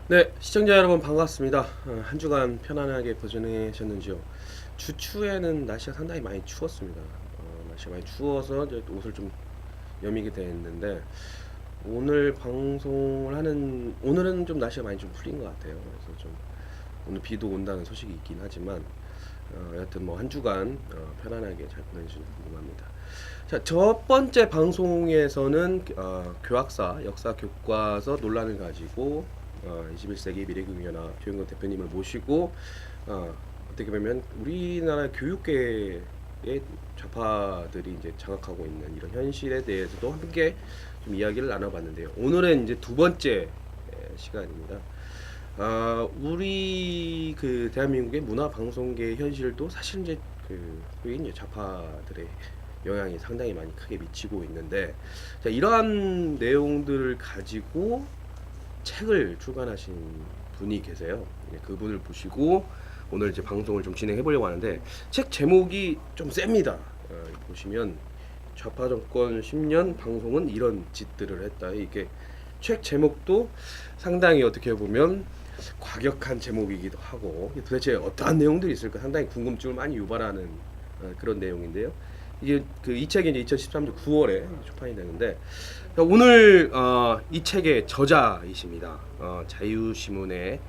네, 시청자 여러분 반갑습니다. 한 주간 편안하게 보내셨는지요? 주초에는 날씨가 상당히 많이 추웠습니다. 날씨가 많이 추워서 이제 옷을 좀 여미게 됐는데 오늘은 좀 날씨가 많이 좀 풀린 것 같아요. 그래서 좀 오늘 비도 온다는 소식이 있긴 하지만 여하튼 뭐 한 주간 편안하게 잘 보내주시면 궁금합니다. 자, 첫 번째 방송에서는 교학사 역사 교과서 논란을 가지고 21세기 미래교육연합 조영근 대표님을 모시고 어떻게 보면 우리나라 교육계의 좌파들이 이제 장악하고 있는 이런 현실에 대해서도 함께 좀 이야기를 나눠봤는데요. 오늘은 이제 두 번째 시간입니다. 우리 그 대한민국의 문화 방송계 현실도 사실 이제 이제 좌파들의 영향이 상당히 많이 크게 미치고 있는데, 자, 이러한 내용들을 가지고 책을 출간하신 분이 계세요. 그분을 보시고 오늘 이제 방송을 좀 진행해 보려고 하는데, 책 제목이 좀 셉니다. 보시면 좌파 정권 10년 방송은 이런 짓들을 했다. 이게 책 제목도 상당히 어떻게 보면 과격한 제목이기도 하고, 도대체 어떠한 내용들이 있을까 상당히 궁금증을 많이 유발하는 그런 내용인데요. 이게 이 책이 이제 2013년 9월에 출판이 되는데, 오늘 이 책의 저자이십니다. 자유신문의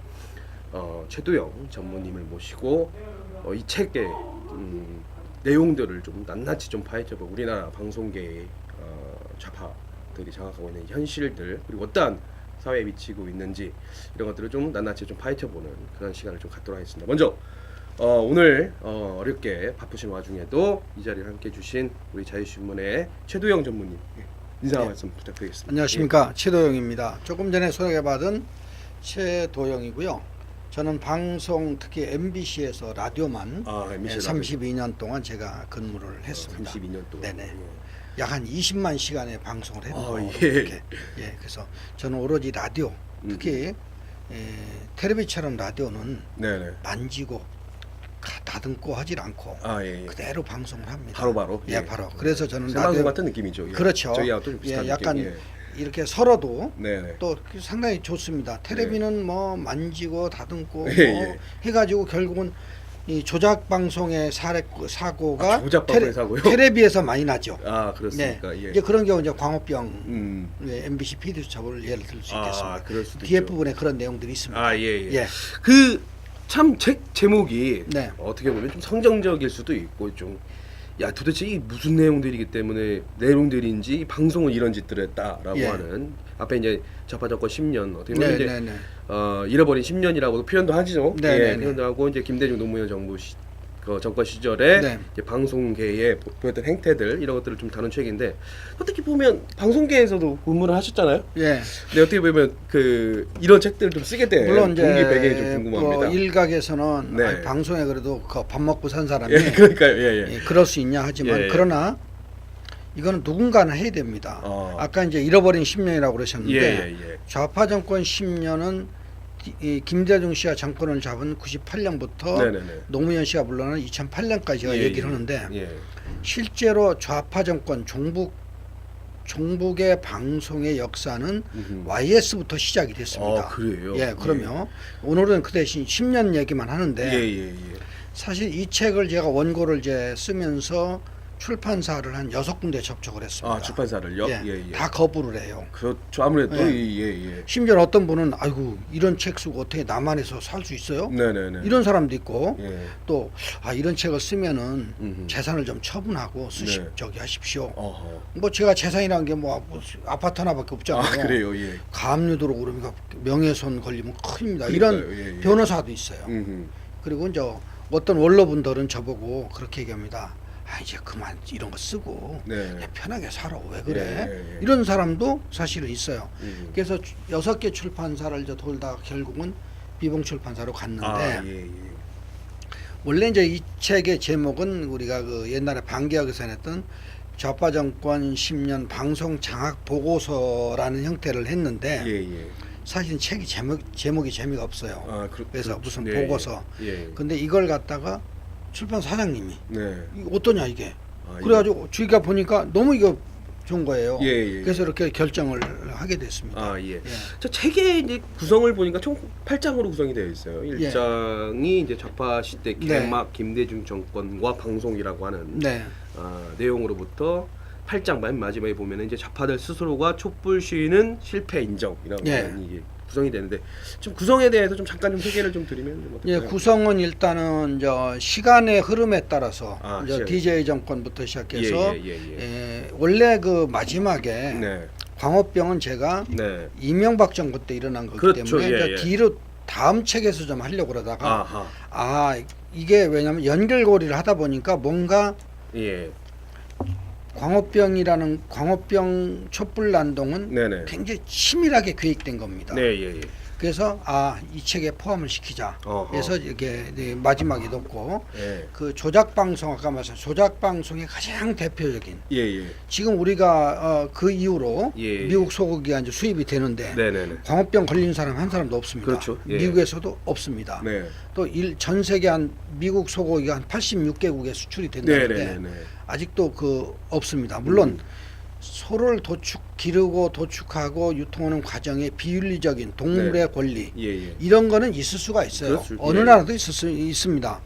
최도영 전무님을 모시고 이 책의 내용들을 좀 낱낱이 좀 파헤쳐보고 우리나라 방송계의 좌파들이 장악하고 있는 현실들, 그리고 어떠한 사회에 미치고 있는지 이런 것들을 좀 낱낱이 좀 파헤쳐보는 그런 시간을 좀 갖도록 하겠습니다. 먼저 오늘 어렵게 바쁘신 와중에도 이 자리를 함께 해주신 우리 자유신문의 최도영 전무님, 인사 말씀 부탁드리겠습니다. 안녕하십니까. 최도영입니다. 조금 전에 소개받은 최도영이고요. 저는 방송, 특히 MBC에서 라디오만 MBC 32년 동안 제가 근무를 했습니다. 32년 동안. 네네. 약 한 20만 시간의 방송을 했고, 예. 그래서 저는 오로지 라디오, 특히 텔레비처럼 라디오는 네네. 만지고 다듬고 하질 않고 그대로 방송을 합니다. 바로. 바로. 그래서 저는 생방송 같은 느낌이죠. 그렇죠. 저희하고 좀 비슷한 약간 느낌. 이렇게 서로도 네네. 또 상당히 좋습니다. 텔레비는 뭐 만지고 다듬고 해가지고 결국은 이 조작 방송의 사고가 조작 방송의 사고요? 텔레비에서 많이 나죠. 그렇습니까? 네. 이제 그런 경우 이제 광우병, MBC PD 수첩을 예를 들 수 있겠습니다. 그럴 수도 뒤에 있죠. 부분에 그런 내용들이 있습니다. 예. 참 책 제목이 어떻게 보면 좀 성정적일 수도 있고 좀 도대체 이 무슨 내용들인지 방송은 이런 짓들을 했다라고 하는, 앞에 이제 좌파 정권 10년 어떻게 보면 이제 잃어버린 10년이라고도 표현도 하죠. 표현도 하고, 이제 김대중 노무현 정부 정권 시절에 이제 방송계에 보였던 행태들, 이런 것들을 좀 다룬 책인데, 어떻게 보면 방송계에서도 근무를 하셨잖아요. 근데 어떻게 보면 이런 책들을 좀 쓰게 된 물론 이제 동기 배경이 좀 궁금합니다. 일각에서는 방송에 그래도 밥 먹고 산 사람이 그러니까요. 그럴 수 있냐 하지만 그러나 이거는 누군가는 해야 됩니다. 아까 이제 잃어버린 10년이라고 그러셨는데 좌파 정권 10년은 이 김대중 씨가 정권을 잡은 98년부터 노무현 씨가 물러난 2008년까지가 얘기를 하는데, 실제로 좌파 정권 종북의 방송의 역사는 YS부터 시작이 됐습니다. 그래요? 그러면 오늘은 그 대신 10년 얘기만 하는데, 사실 이 책을 제가 원고를 이제 쓰면서 출판사를 한 6군데 접촉을 했습니다. 출판사를요? 다 거부를 해요. 그렇죠. 아무래도 심지어 어떤 분은 아이고 이런 책 쓰고 어떻게 남한에서 살 수 있어요? 이런 사람도 있고, 또 이런 책을 쓰면은 재산을 좀 처분하고 저기 하십시오. 뭐 제가 재산이라는 게 뭐 아파트 하나밖에 없잖아요. 그래요. 가압류 들어오니까 명예훼손 걸리면 큰입니다. 이런 변호사도 있어요. 그리고 이제 어떤 원로분들은 저보고 그렇게 얘기합니다. 이제 그만 이런 거 쓰고 그냥 편하게 살아. 왜 그래? 이런 사람도 사실은 있어요. 그래서 6개 출판사를 이제 돌다 결국은 비봉 출판사로 갔는데, 원래 이제 이 책의 제목은 우리가 그 옛날에 반개혁에서 냈던 좌파 정권 10년 방송 장악 보고서라는 형태를 했는데, 사실은 책이 제목이 재미가 없어요. 그래서 무슨 보고서. 근데 이걸 갖다가 출판 사장님이 이거 어떠냐 이게. 그래가지고 저희가 보니까 너무 이거 준 거예요. 예. 그래서 이렇게 결정을 하게 됐습니다. 아 예. 저 책의 이제 구성을 보니까 총 8장으로 구성이 되어 있어요. 1장이 이제 좌파 시대 개막 김대중 정권과 방송이라고 하는 내용으로부터 8장 맨 마지막에 보면은 이제 좌파들 스스로가 촛불 시위는 실패 인정이라고 하는 이게 구성이 되는데 좀 구성에 대해서 좀 잠깐 좀 소개를 좀 드리면 좀 어떨까요? 구성은 일단은 시간의 흐름에 따라서 DJ 정권부터 시작해서 원래 그 마지막에 광우병은 제가 이명박 정부 때 일어난 거기 때문에 뒤로 다음 책에서 좀 하려고 그러다가 이게 왜냐면 연결고리를 하다 보니까 뭔가 광우병 촛불 난동은 굉장히 치밀하게 계획된 겁니다. 그래서 이 책에 포함을 시키자. 그래서 이게 마지막에 넣고 그 조작 방송 아까 말씀 조작 방송의 가장 대표적인 지금 우리가 그 이후로 미국 소고기가 이제 수입이 되는데 광우병 걸린 사람 한 사람도 없습니다. 그렇죠. 미국에서도 없습니다. 또 전 세계 한 미국 소고기가 한 86개국에 수출이 된다는데 아직도 없습니다. 물론 소를 기르고 도축하고 유통하는 과정에 비윤리적인 동물의 권리 이런 거는 있을 수가 있어요. 어느 나라도 있습니다.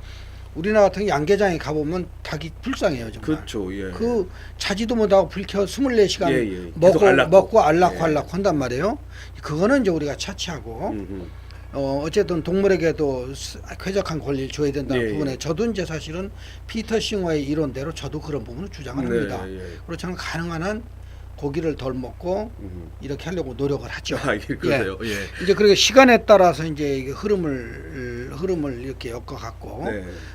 우리나라 같은 양계장에 가보면 닭이 불쌍해요 정말. 그렇죠. 그 자지도 못하고 불켜 24시간 먹고 알락알락 한단 말이에요. 그거는 이제 우리가 차치하고 어쨌든 동물에게도 쾌적한 권리를 줘야 된다는 부분에 저도 이제 사실은 피터 싱어의 이론대로 저도 그런 부분을 주장을 합니다. 그리고 저는 가능한 한 고기를 덜 먹고 이렇게 하려고 노력을 하죠. 그러세요. 이제 그리고 시간에 따라서 이제 이게 흐름을 이렇게 엮어갖고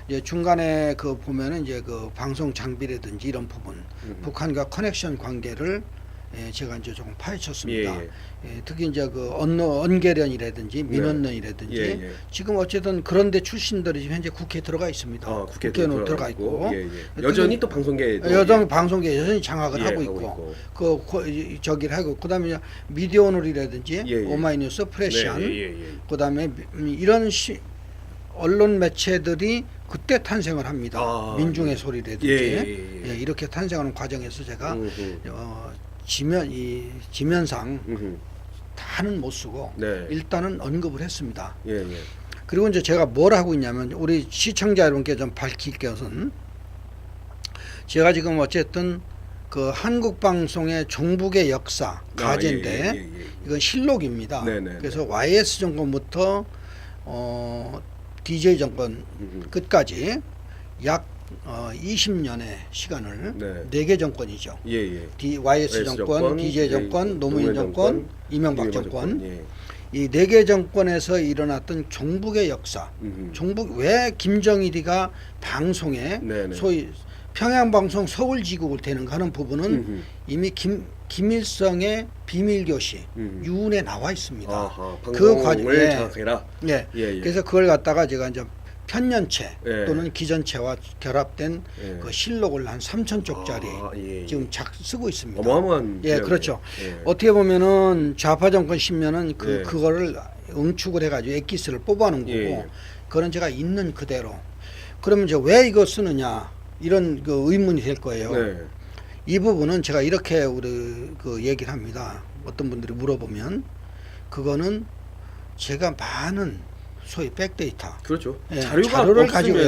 이제 중간에 그 보면은 이제 그 방송 장비라든지 이런 부분 북한과 커넥션 관계를 제가 이제 조금 파헤쳤습니다. 특히 이제 그 언계련이라든지 민원련이라든지 지금 어쨌든 그런데 출신들이 지금 현재 국회에 들어가 있습니다. 국회에 들어가 있고 여전히 또 방송계 여전히 장악을 하고 있고 저기를 하고 그다음에 미디어오늘이라든지 오마이뉴스, 프레시안 그다음에 이런 언론 매체들이 그때 탄생을 합니다. 민중의 소리라든지 이렇게 탄생하는 과정에서 제가 지면상 다는 못 쓰고 일단은 언급을 했습니다. 그리고 이제 제가 뭘 하고 있냐면 우리 시청자 여러분께 좀 밝힐 것은 제가 지금 어쨌든 그 한국 방송의 종북의 역사 가제인데 이건 실록입니다. 그래서 YS 정권부터 DJ 정권 끝까지 약 20년의 시간을 4개 정권이죠. YS 정권, DJ 정권, 노무현 정권, 이명박 정권 이 4개 정권에서 일어났던 종북의 역사 종북 왜 김정일이가 방송에 소위 평양방송 서울지국을 되는가 하는 부분은 이미 김일성의 비밀교시 유언에 나와 있습니다. 그 과정을 장악해라. 그래서 그걸 갖다가 제가 이제 편년체 또는 기전체와 결합된 그 실록을 한 3,000쪽짜리 지금 쓰고 있습니다. 어마어마한 그렇죠. 어떻게 보면은 좌파 정권 신면은 그거를 응축을 해가지고 엑기스를 뽑아놓은 거고 그건 제가 있는 그대로. 그러면 이제 왜 이거 쓰느냐 이런 그 의문이 될 거예요. 이 부분은 제가 이렇게 우리 그 얘기를 합니다. 어떤 분들이 물어보면 그거는 제가 많은 소위 백데이터, 그렇죠. 자료를 가지고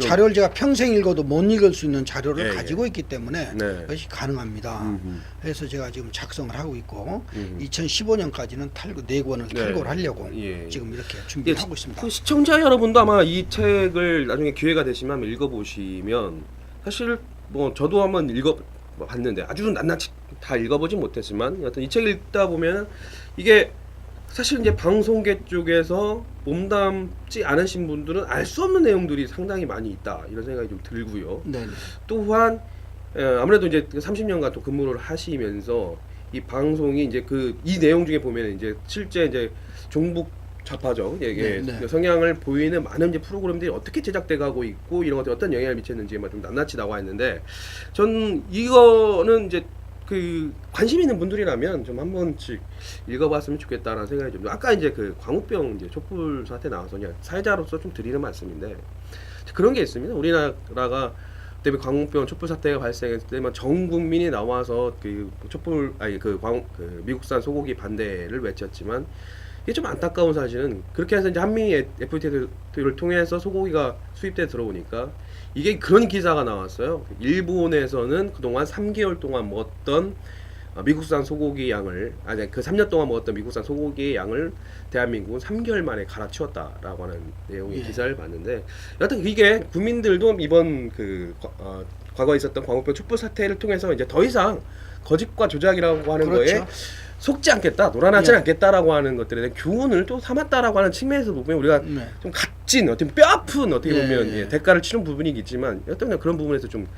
자료를 제가 평생 읽어도 못 읽을 수 있는 자료를 가지고 있기 때문에 그것이 가능합니다. 그래서 제가 지금 작성을 하고 있고 2015년까지는 4권을 탈고를 하려고 지금 이렇게 준비를 하고 있습니다. 그 시청자 여러분도 아마 이 책을 나중에 기회가 되시면 한번 읽어보시면 사실 뭐 저도 한번 읽어봤는데 아주 낱낱이 다 읽어보진 못했지만 여하튼 이 책을 읽다 보면 이게 사실 이제 방송계 쪽에서 몸담지 않으신 분들은 알 수 없는 내용들이 상당히 많이 있다 이런 생각이 좀 들고요. 또한 아무래도 이제 30년간 또 근무를 하시면서 이 방송이 이제 이 내용 중에 보면 이제 실제 이제 종북 좌파적 성향을 보이는 많은 이제 프로그램들이 어떻게 제작돼 가고 있고 이런 것들이 어떤 영향을 미쳤는지만 좀 낱낱이 나와 있는데 전 이거는 이제 관심 있는 분들이라면 좀 한 번씩 읽어봤으면 좋겠다라는 생각이 좀 아까 이제 광우병 이제 촛불 사태 나와서 그냥 사회자로서 좀 드리는 말씀인데 그런 게 있습니다. 우리나라가 그때 광우병 촛불 사태가 발생했을 때만 전 국민이 나와서 그 촛불 아니 그 미국산 소고기 반대를 외쳤지만 이게 좀 안타까운 사실은 그렇게 해서 이제 한미 FTA를 통해서 소고기가 수입돼 들어오니까 이게 그런 기사가 나왔어요. 일본에서는 그동안 3개월 동안 먹었던 미국산 소고기 양을 아니 그 3년 동안 먹었던 미국산 소고기의 양을 대한민국은 3개월 만에 갈아치웠다라고 하는 내용의 예. 기사를 봤는데 여하튼 이게 국민들도 이번 과거에 있었던 광우병 촛불 사태를 통해서 이제 더 이상 거짓과 조작이라고 하는 그렇죠. 거에 속지 않겠다, 놀아나지 예. 않겠다라고 하는 것들에 대한 교훈을 또 삼았다라고 하는 측면에서 보면 우리가 네. 좀 값진 어떤 뼈아픈 어떻게 예, 보면 예. 예, 대가를 치른 부분이겠지만 어떤 그런 부분에서 좀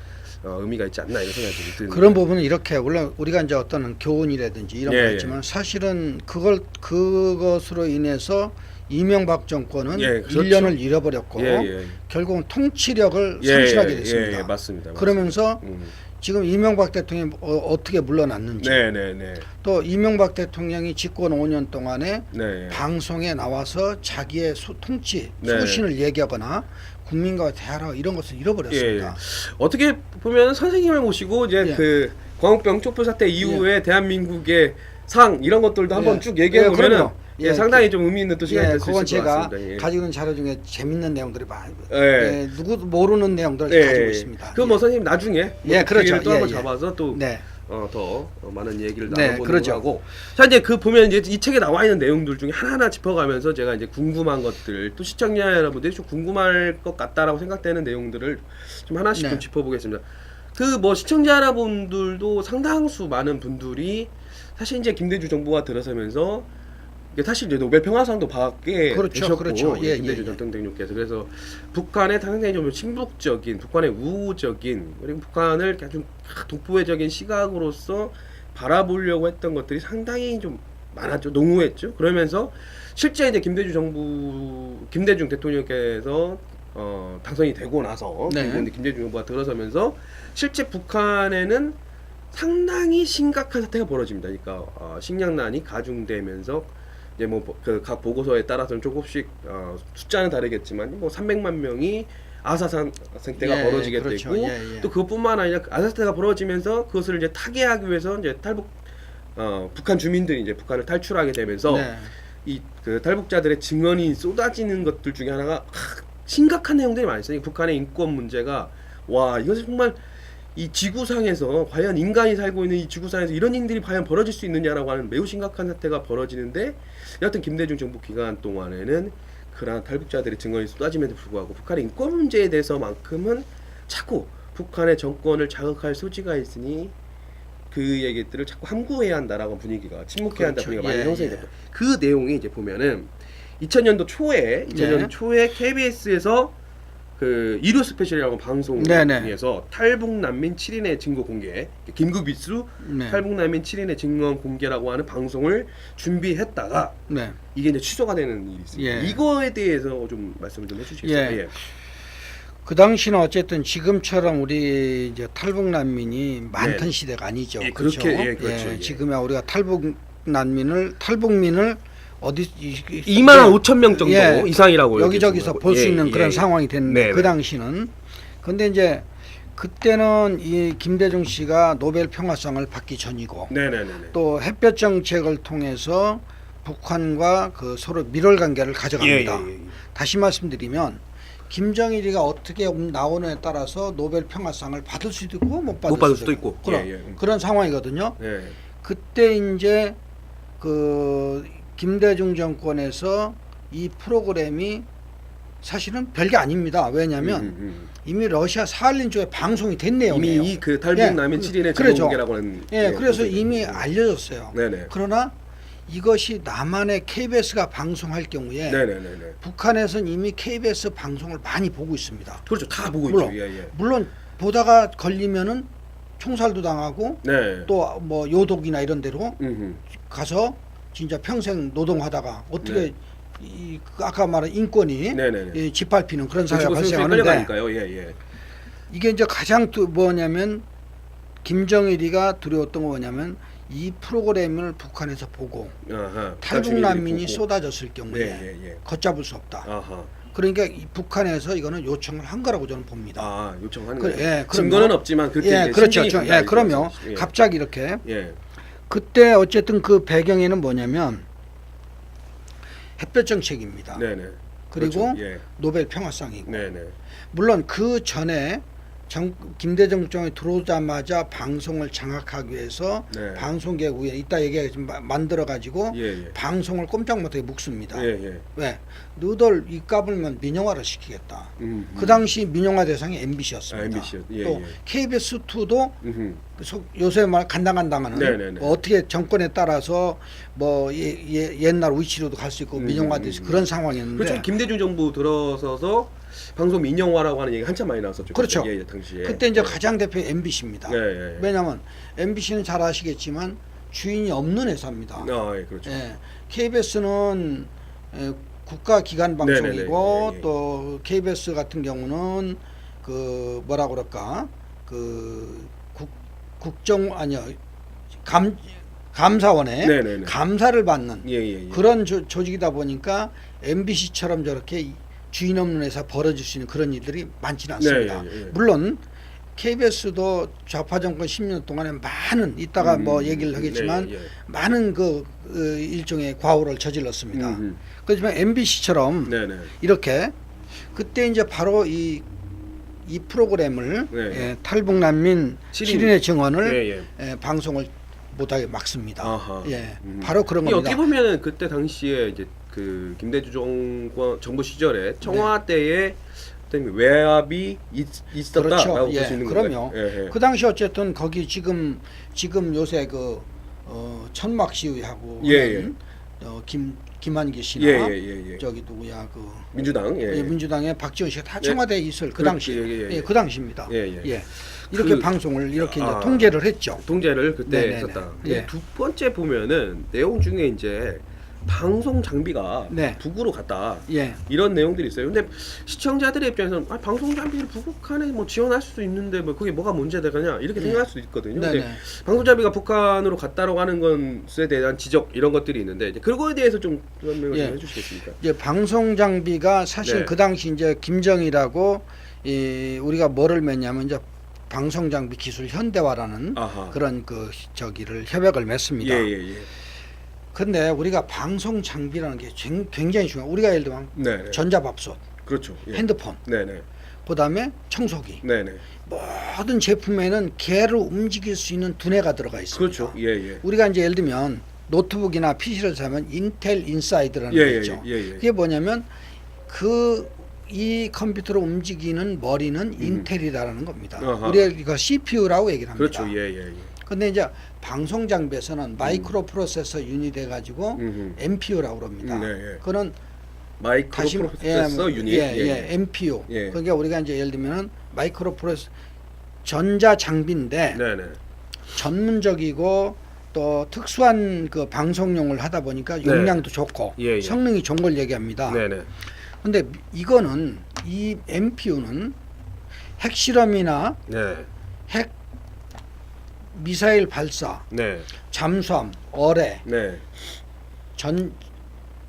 의미가 있지 않나 이런 생각이 좀 드는 그런 부분은 이렇게 물론 우리가 이제 어떤 교훈이라든지 이런 예, 거 있지만 사실은 그것으로 인해서 이명박 정권은 예, 그렇죠. 1년을 잃어버렸고 예. 결국은 통치력을 예, 상실하게 됐습니다. 예, 맞습니다. 그러면서 맞습니다. 지금 이명박 대통령이 어떻게 물러났는지 네네네. 또 이명박 대통령이 집권 5년 동안에 네. 방송에 나와서 자기의 통치 네. 소신을 얘기하거나 국민과 대화하라 이런 것을 잃어버렸습니다. 어떻게 보면 선생님을 모시고 이제 예. 그 광우병 촛불 사태 이후에 대한민국의 상 이런 것들도 한번 예. 쭉 얘기해 보면은 그럼요. 예, 상당히 좀 의미 있는 또 시간이 될 수 그건 있을 것 제가 같습니다. 예. 가지고 있는 자료 중에 재밌는 내용들이 많이 예. 누구도 모르는 내용들을 예. 가지고 있습니다. 그럼 뭐 선생님 나중에 예, 그렇죠. 기회를 또 한번 예. 잡아서 또 네. 더 많은 얘기를 네, 나눠보는 그러죠. 하고 자 이제 그 보면 이제 이 책에 나와 있는 내용들 중에 하나하나 짚어가면서 제가 이제 궁금한 것들 또 시청자 여러분들이 좀 궁금할 것 같다라고 생각되는 내용들을 좀 하나씩 네. 좀 짚어보겠습니다. 그 뭐 시청자 여러분들도 상당수 많은 분들이 사실 이제 김대중 정부가 들어서면서 이게 사실 이제 노벨 평화상도 받게 그렇죠, 되셨고 그렇죠. 예, 김대중 예. 전 대통령께서 그래서 북한의 상당히 좀 친북적인 북한의 우호적인 그리고 북한을 좀 독보적인 시각으로서 바라보려고 했던 것들이 상당히 좀 많았죠. 농후했죠. 그러면서 실제 이제 김대중 대통령께서 당선이 되고 나서 네. 그리고 이제 김대중 정부가 들어서면서 실제 북한에는 상당히 심각한 사태가 벌어집니다. 그러니까 식량난이 가중되면서 이제 뭐 그 각 보고서에 따라서는 조금씩 숫자는 다르겠지만 뭐 300만 명이 아사상 생태가 예, 벌어지게 그렇죠. 되고 예, 예. 또 그것뿐만 아니라 아사태가 벌어지면서 그것을 이제 타개하기 위해서 이제 북한 주민들이 이제 북한을 탈출하게 되면서 네. 이 그 탈북자들의 증언이 쏟아지는 것들 중에 하나가 심각한 내용들이 많이 있어요. 북한의 인권 문제가 와 이것은 정말 이 지구상에서 과연 인간이 살고 있는 이 지구상에서 이런 일들이 과연 벌어질 수 있느냐라고 하는 매우 심각한 사태가 벌어지는데 여하튼 김대중 정부 기간 동안에는 그러한 탈북자들의 증언이 쏟아짐에도 불구하고 북한의 인권 문제에 대해서만큼은 자꾸 북한의 정권을 자극할 소지가 있으니 그 얘기들을 자꾸 함구해야 한다라고 분위기가 침묵해야 한다 그렇죠. 분위기가 많이 예, 형성이 예. 됐다. 그 내용이 이제 보면은 2000년도 초에 KBS에서 그 일요 스페셜이라고 방송에서 탈북 난민 7인의 증거 공개, 긴급 입수 네. 탈북 난민 7인의 증거 공개라고 하는 방송을 준비했다가 네. 이게 이제 취소가 되는 일이 있습니다. 예. 이거에 대해서 좀 말씀을 좀 해주시겠어요? 예. 그 당시는 어쨌든 지금처럼 우리 이제 탈북 난민이 많던 네. 시대가 아니죠. 예, 그렇죠? 그렇게, 예, 그렇죠. 예. 지금야 우리가 탈북민을 어디 2만 5천 명 정도 예. 이상이라고 여기저기서 볼 수 있는 그런 상황이 됐는데 네, 그 네. 당시는 근데 이제 그때는 이 김대중 씨가 노벨 평화상을 받기 전이고 네네네. 또 햇볕 정책을 통해서 북한과 그 서로 밀월 관계를 가져갑니다. 예. 다시 말씀드리면 김정일이가 어떻게 나오느냐에 따라서 노벨 평화상을 받을 수도 있고 못 받을 수도 있고 그런 상황이거든요. 예. 그때 이제 그 김대중 정권에서 이 프로그램이 사실은 별게 아닙니다. 왜냐하면 이미 러시아 사할린 쪽에 방송이 된 내용이에요. 이미 그 탈북 난민 7인의 그렇죠. 증거공개라고 하는 그래서 이미 알려졌어요. 네네. 그러나 이것이 남한의 KBS가 방송할 경우에 네네네. 북한에서는 이미 KBS 방송을 많이 보고 있습니다. 그렇죠. 다 보고 물론, 있죠. 예. 물론 보다가 걸리면은 총살도 당하고 네. 또 뭐 요독이나 이런 데로 음흠. 가서 진짜 평생 노동하다가 어떻게 네. 아까 말한 인권이 네네네. 짓밟히는 그런 사회가 발생하니까요. 발생하는데 예. 이게 이제 가장 뭐냐면 김정일이가 두려웠던 거 뭐냐면 이 프로그램을 북한에서 보고 아하. 탈북 난민이 쏟아졌을 경우에 예. 걷잡을 수 없다. 아하. 그러니까 이 북한에서 이거는 요청을 한 거라고 저는 봅니다. 아, 요청하는 그, 거예요. 예, 증거는 없지만 그렇게 예, 이제 그렇죠. 심증이 예, 그러면 예. 갑자기 이렇게 예. 그때 어쨌든 그 배경에는 뭐냐면 햇볕 정책입니다. 네네. 그리고 그렇죠. 예. 노벨 평화상이고 네네. 물론 그 전에 김대중 정권이 들어오자마자 방송을 장악하기 위해서 네. 방송계획 위에 이따 얘기하겠지만 만들어 가지고 예, 예. 방송을 꼼짝 못하게 묶습니다. 예, 예. 왜? 너들 이 까불면 민영화를 시키겠다. 음. 그 당시 민영화 대상이 MBC였습니다. 아, MBC. 예, 또 예. KBS2도 음. 요새 말 간당간당하는 네네네. 뭐 어떻게 정권에 따라서 뭐 옛날 위치로도 갈 수 있고 민영화될 수 그런 상황이었는데 그렇죠. 김대중 정부 들어서서 방송 민영화라고 하는 얘기 한참 많이 나왔었죠. 그렇죠. 그때, 예, 당시에. 그때 이제 예. 가장 대표 MBC입니다. 예, 예, 예. 왜냐하면 MBC는 잘 아시겠지만 주인이 없는 회사입니다. 아, 예, 그렇죠. 예, KBS는 국가기관 방송이고 네네네. 예, 예. 또 KBS 같은 경우는 그 뭐라 그럴까 그 국정 아니요 감사원에 네네네. 감사를 받는 예, 예, 예. 그런 조직이다 보니까 MBC처럼 저렇게 주인 없는 회사 벌어질 수 있는 그런 일들이 많지는 않습니다. 네, 예, 예. 물론 KBS도 좌파 정권 10년 동안에 많은 이따가 뭐 얘기를 하겠지만 네, 예. 많은 그 일종의 과오를 저질렀습니다. 음. 그렇지만 MBC처럼 네네. 이렇게 그때 이제 바로 이 프로그램을 네. 예, 탈북난민 시린의 증언을 예, 예. 방송을 못하게 막습니다. 아하. 예, 바로 그런 겁니다. 어떻게 보면은 그때 당시에 이제 그 김대중 정부 시절에 청와 때에 어떤 외압이 있었다라고 그렇죠. 볼 수 있는 그럼요. 거예요. 예, 예. 그 당시 어쨌든 거기 지금 요새 그 천막 시위하고 예, 하는 김한기 씨나 예, 예, 예, 예. 저기 누구야 그 민주당 예. 민주당의 박지원 씨가 다 예. 청와대에 있을 그 그렇지, 당시 예. 그 당시입니다. 예, 예. 이렇게 그- 방송을 이렇게 이제 아. 통제를 했죠. 통제를 그때 네네네. 했었다. 예. 두 번째 보면은 내용 중에 이제 방송 장비가 네. 북으로 갔다. 예. 이런 내용들이 있어요. 근데 시청자들의 입장에서는 방송 장비를 북한에 뭐 지원할 수도 있는데 뭐 그게 뭐가 문제가 되냐 이렇게 생각할 수도 있거든요. 근데 네네. 방송 장비가 북한으로 갔다라고 하는 것에 대한 지적 이런 것들이 있는데 이제 그거에 대해서 좀 설명을 예. 좀 해주시겠습니까? 이제 방송 장비가 사실 네. 그 당시 이제 김정일하고 우리가 뭐를 맺냐면 이제 방송 장비 기술 현대화라는 아하. 그런 그 저기를 협약을 맺습니다. 예예예. 근데 우리가 방송 장비라는 게 굉장히 중요해요. 우리가 예를 들면 네네. 전자밥솥, 그렇죠. 예. 핸드폰, 네네. 그다음에 청소기 네네. 모든 제품에는 개로 움직일 수 있는 두뇌가 들어가 있습니다. 그렇죠. 예예. 우리가 이제 예를 들면 노트북이나 PC를 사면 인텔 인사이드라는 게 예예. 있죠. 예예. 그게 뭐냐면 이 컴퓨터로 움직이는 머리는 인텔이라는 겁니다. 아하. 우리가 이거 CPU라고 얘기를 합니다. 그렇죠. 예예예. 근데 이제 방송 장비에서는 마이크로 프로세서 유닛 해가지고 MPU라고 그럽니다. 네, 예. 그거는 마이크로 다시 프로세서 유닛. MPU. 예. 그러니까 우리가 이제 예를 들면은 마이크로 프로세서 전자 장비인데 네네. 전문적이고 또 특수한 그 방송용을 하다 보니까 용량도 좋고 예, 예. 성능이 좋은 걸 얘기합니다. 네네. 근데 이거는 이 MPU는 핵실험이나 네. 핵 미사일 발사, 네. 잠수함, 어뢰, 네.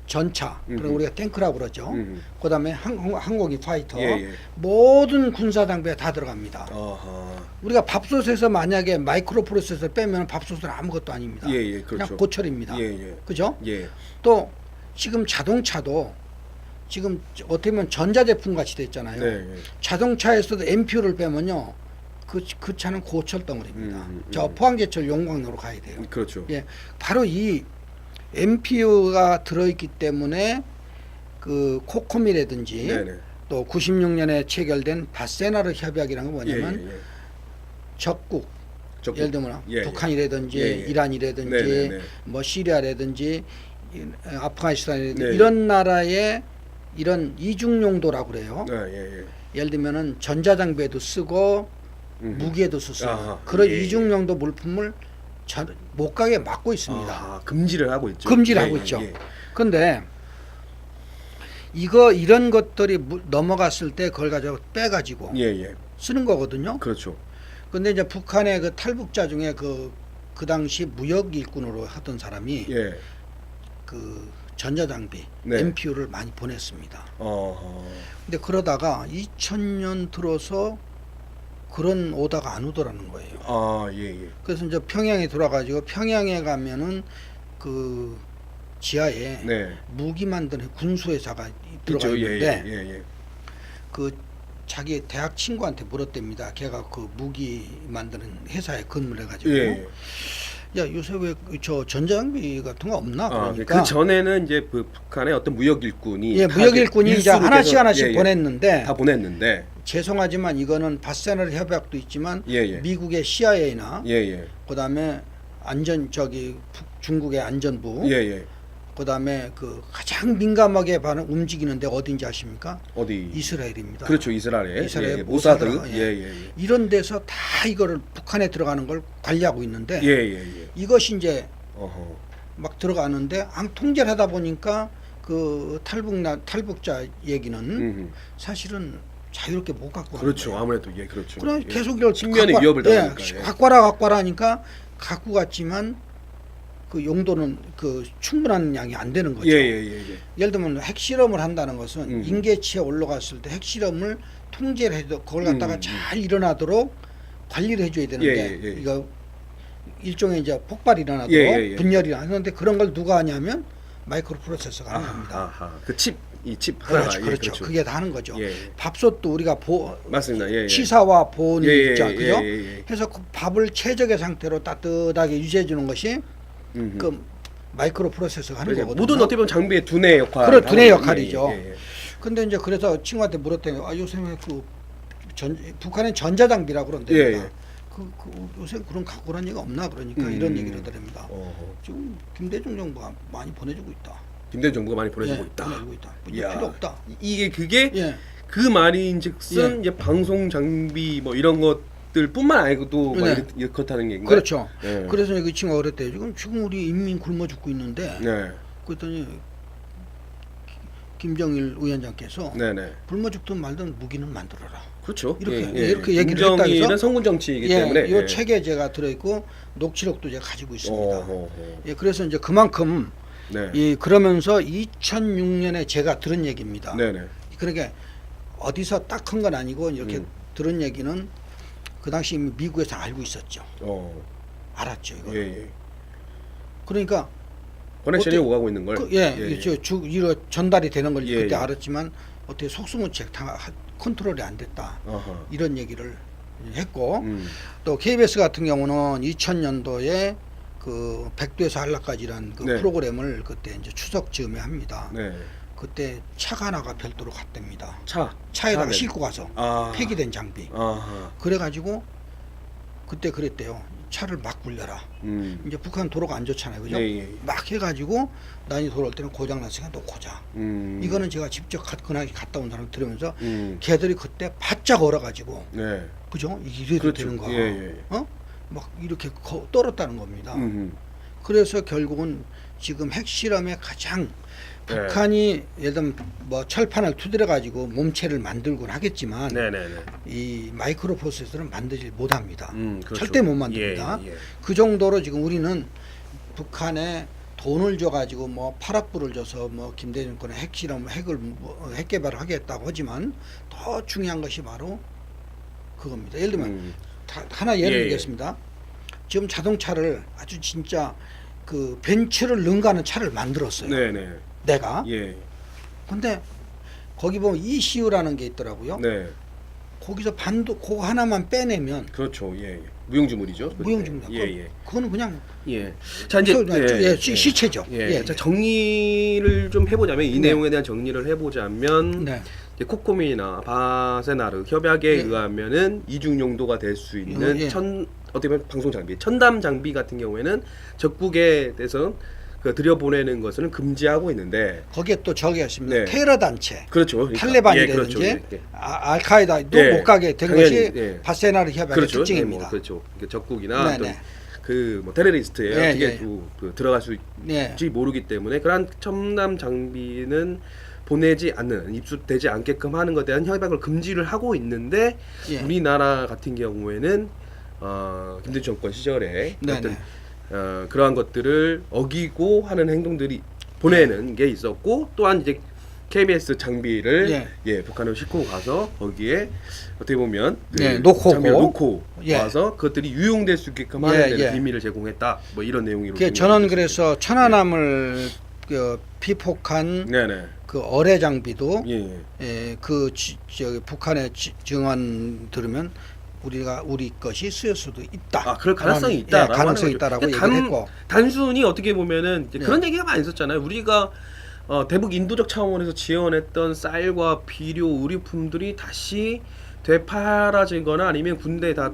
전차, 그리고 음흠. 우리가 탱크라고 그러죠. 음. 그다음에 항공기 파이터, 예, 예. 모든 군사 장비에 다 들어갑니다. 아하. 우리가 밥솥에서 만약에 마이크로 프로세서를 빼면 밥솥은 아무것도 아닙니다. 예, 예. 그렇죠. 그냥 고철입니다. 예, 예. 그죠? 예. 또 지금 자동차도 지금 어떻게 보면 전자제품 같이 됐잖아요. 네. 예. 자동차에서도 MPU를 빼면요, 그 차는 고철 덩어리입니다. 저 포항제철 용광로로 가야 돼요. 그렇죠. 예, 바로 이 MPU가 들어있기 때문에 그 코콤이라든지 네네. 또 96년에 체결된 바세나르 협약이라는 건 뭐냐면 예, 예. 적국, 적국. 예를 들면 예, 예. 북한이라든지 예, 예. 이란이라든지 네네네. 뭐 시리아라든지 아프가니스탄이라든지 네. 이런 나라의 이런 이중 용도라고 그래요. 네, 예, 예. 예를 들면은 전자장비에도 쓰고 무기에도 썼어요. 아하, 그런 예, 이중 용도 물품을 못 가게 막고 있습니다. 아, 금지를 하고 있죠. 금지를 예, 하고 예, 있죠. 예. 근데 이런 것들이 넘어갔을 때 그걸 가지고 빼가지고 예, 예. 쓰는 거거든요. 그렇죠. 근데 이제 북한의 그 탈북자 중에 그 당시 무역 일꾼으로 하던 사람이 예. 그 전자장비, 네. MPU를 많이 보냈습니다. 어허. 근데 그러다가 2000년 들어서 그런 오다가 안 오더라는 거예요. 아, 예, 예. 그래서 이제 평양에 들어가지고 평양에 가면은 그 지하에 네. 무기 만드는 군수회사가 들어가 그쵸, 있는데 예, 예, 예. 그 자기 대학 친구한테 물었답니다. 걔가 그 무기 만드는 회사에 근무해가지고 예, 예. 야 요새 왜 저 전자장비 같은 거 없나? 아, 그러니까 그 전에는 이제 그 북한의 어떤 무역 일꾼이 예 무역 일꾼이 이제 일수로 하나씩 계속, 하나씩 예, 예. 보냈는데 다 보냈는데 죄송하지만 이거는 바세널 협약도 있지만 예, 예. 미국의 CIA나 예, 예. 그다음에 안전 중국의 안전부 예, 예. 그다음에 그 가장 민감하게 움직이는 데가 어딘지 아십니까? 어디? 이스라엘입니다. 그렇죠, 이스라엘에. 이스라엘 예, 예. 모사드. 모사드. 예. 예, 예, 예. 이런 데서 다 이거를 북한에 들어가는 걸 관리하고 있는데 예, 예, 예. 이것이 이제 어허. 막 들어가는데 통제를 하다 보니까 그 탈북자 얘기는 사실은 자유롭게 못 갖고 가는 그렇죠. 거예요. 아무래도 예, 그렇죠. 그럼 예. 계속 이걸 측면의 위협을 당하니까. 예. 갖고 와라 하니까 갖고 갔지만 그 용도는 그 충분한 양이 안 되는 거죠. 예, 예, 예, 예. 예를 들면 핵실험을 한다는 것은 음. 인계치에 올라갔을 때 핵실험을 통제를 해도 그걸 갖다가 잘 일어나도록 관리를 해줘야 되는데 예, 예, 예. 이거 일종의 이제 폭발이 일어나도록 예, 예, 예. 분열이 일어나는데 그런 걸 누가 하냐면 마이크로 프로세서가 하는 겁니다. 아하. 그 칩, 이 칩 하나가 그렇죠, 예, 그렇죠. 그게 다 하는 거죠. 예. 밥솥도 우리가 맞습니다. 예, 예. 치사와 보온이 예, 예, 있죠, 예, 그죠? 예, 예. 그래서 그 밥을 최적의 상태로 따뜻하게 유지해 주는 것이 음흠. 그 마이크로 프로세서가 하는 그러니까 거거든요. 모든 어떻게 보면 장비의 두뇌 역할. 그래, 두뇌 역할이죠. 예, 예. 근데 이제 그래서 친구한테 물었더니 요새 그 북한은 전자장비라고 그런답니다. 예, 예. 요새 그런 갖고 오라는 얘기가 없나 그러니까 이런 얘기를 드립니다. 지금 김대중 정부가 많이 보내주고 있다. 김대중 정부가 많이 보내주고 있다. 보내주고 있다. 이야, 필요 없다. 그게 예. 그 말인즉슨 이제 방송 장비 뭐 이런 것들뿐만 아니고도 막 네. 이렇게 그렇다는 얘기인가요? 그렇죠. 예. 그래서 그 친구가 그랬대요. 지금 우리 인민 굶어 죽고 있는데 네, 그랬더니 김정일 위원장께서 네, 네. 굶어 죽든 말든 무기는 만들어라. 그렇죠. 이렇게 얘기를 했다 김정일은 해서 성군 정치이기 때문에. 이 책에 제가 들어있고 녹취록도 제가 가지고 있습니다. 어허허. 예, 그래서 이제 그만큼 네, 그러면서 2006년에 제가 들은 얘기입니다. 네, 네. 그러니까 어디서 딱 한 건 아니고 이렇게 들은 얘기는 그 당시 이미 미국에서 알고 있었죠. 알았죠 이거. 예, 예. 그러니까 커넥션이 어때- 오가고 있는 걸. 이거 전달이 되는 걸 예, 그때 예. 알았지만 어떻게 속수무책 컨트롤이 안 됐다 아하. 이런 얘기를 했고 음. 또 KBS 같은 경우는 2000년도에 그 백두에서 한라까지란 그 네. 프로그램을 그때 이제 추석 즈음에 합니다. 네. 그때 차가 하나가 별도로 갔답니다. 차네. 차에다가 싣고 가서 아. 폐기된 장비. 아하. 그래가지고 그때 그랬대요. 차를 막 굴려라. 이제 북한 도로가 안 좋잖아요, 그죠? 예, 예. 막 해가지고 난이 돌아올 때는 고장 났으니까 놓고자. 이거는 제가 직접 그날 갔다 온 사람 들으면서 걔들이 그때 바짝 얼어가지고, 네. 그죠? 이래도 그렇죠. 되는 거야. 예, 예. 막 이렇게 떨었다는 겁니다. 음흠. 그래서 결국은 지금 핵실험에 가장 네. 북한이 예를 들면 뭐 철판을 투들여 가지고 몸체를 만들곤 하겠지만 네네네. 이 마이크로 프로세서는 만들지 못합니다. 그렇죠. 절대 못 만듭니다. 예, 예. 그 정도로 지금 우리는 북한에 돈을 줘가지고 뭐 8억불을 줘서 뭐 김대중 권의 핵실험 핵 개발을 하겠다고 하지만 더 중요한 것이 바로 그겁니다. 예를 들면 하나 예를 예, 예. 들겠습니다. 지금 자동차를 아주 진짜 그 벤츠를 능가하는 차를 만들었어요. 네네. 내가. 예. 근데 거기 보면 ECU라는 게 있더라고요. 네. 거기서 그거 하나만 빼내면 그렇죠. 예. 예. 무용지물이죠. 무용지물이다. 예, 예. 그거는 그냥 예. 자 이제 시체죠. 예. 자 정리를 좀 해보자면 이 네. 내용에 대한 정리를 해보자면 네. 이제 코코민이나 바세나르 협약에 의하면은 이중 용도가 될 수 있는 예. 어떻게 보면 방송 장비, 첨단 장비 같은 경우에는 적국에 대해서 그 들여보내는 것을 금지하고 있는데 거기에 또 저기 있습니다. 네. 테러 단체, 그렇죠. 그러니까. 탈레반이라든지 그렇죠. 예. 알카에다도 예. 못 가게 된 당연히, 것이 예. 바세나르 협약의 그렇죠. 특징입니다. 뭐, 그렇죠. 적국이나 네, 또 네. 그뭐 테러리스트에 예, 어떻게 예. 그 들어갈 수 네. 있을지 모르기 때문에 그러한 첨단 장비는 보내지 않는, 입수되지 않게끔 하는 것에 대한 협약을 금지를 하고 있는데 예. 우리나라 같은 경우에는 김대중 정권 시절에 네, 어떤 네. 그러한 것들을 어기고 하는 행동들이 보내는 게 있었고 또한 이제 KBS 장비를 예. 예, 북한으로 싣고 가서 거기에 어떻게 보면 그 예, 놓고 장비를 놓고 예. 와서 그것들이 유용될 수 있게끔 예, 하는 데는 예. 비밀을 제공했다. 뭐 이런 내용으로. 저는 그래서 천안함을 그 비폭한 네네. 그 어뢰 장비도 예. 저기 북한의 증언 들으면 우리 것이 쓰일 수도 있다. 아, 그럴 가능성이 있다. 예, 가능성이 있다라고 얘기를 했고. 단순히 어떻게 보면은 이제 예. 그런 얘기가 많이 있었잖아요. 우리가 대북 인도적 차원에서 지원했던 쌀과 비료, 의료품들이 다시 되팔아지거나 아니면 군대에 다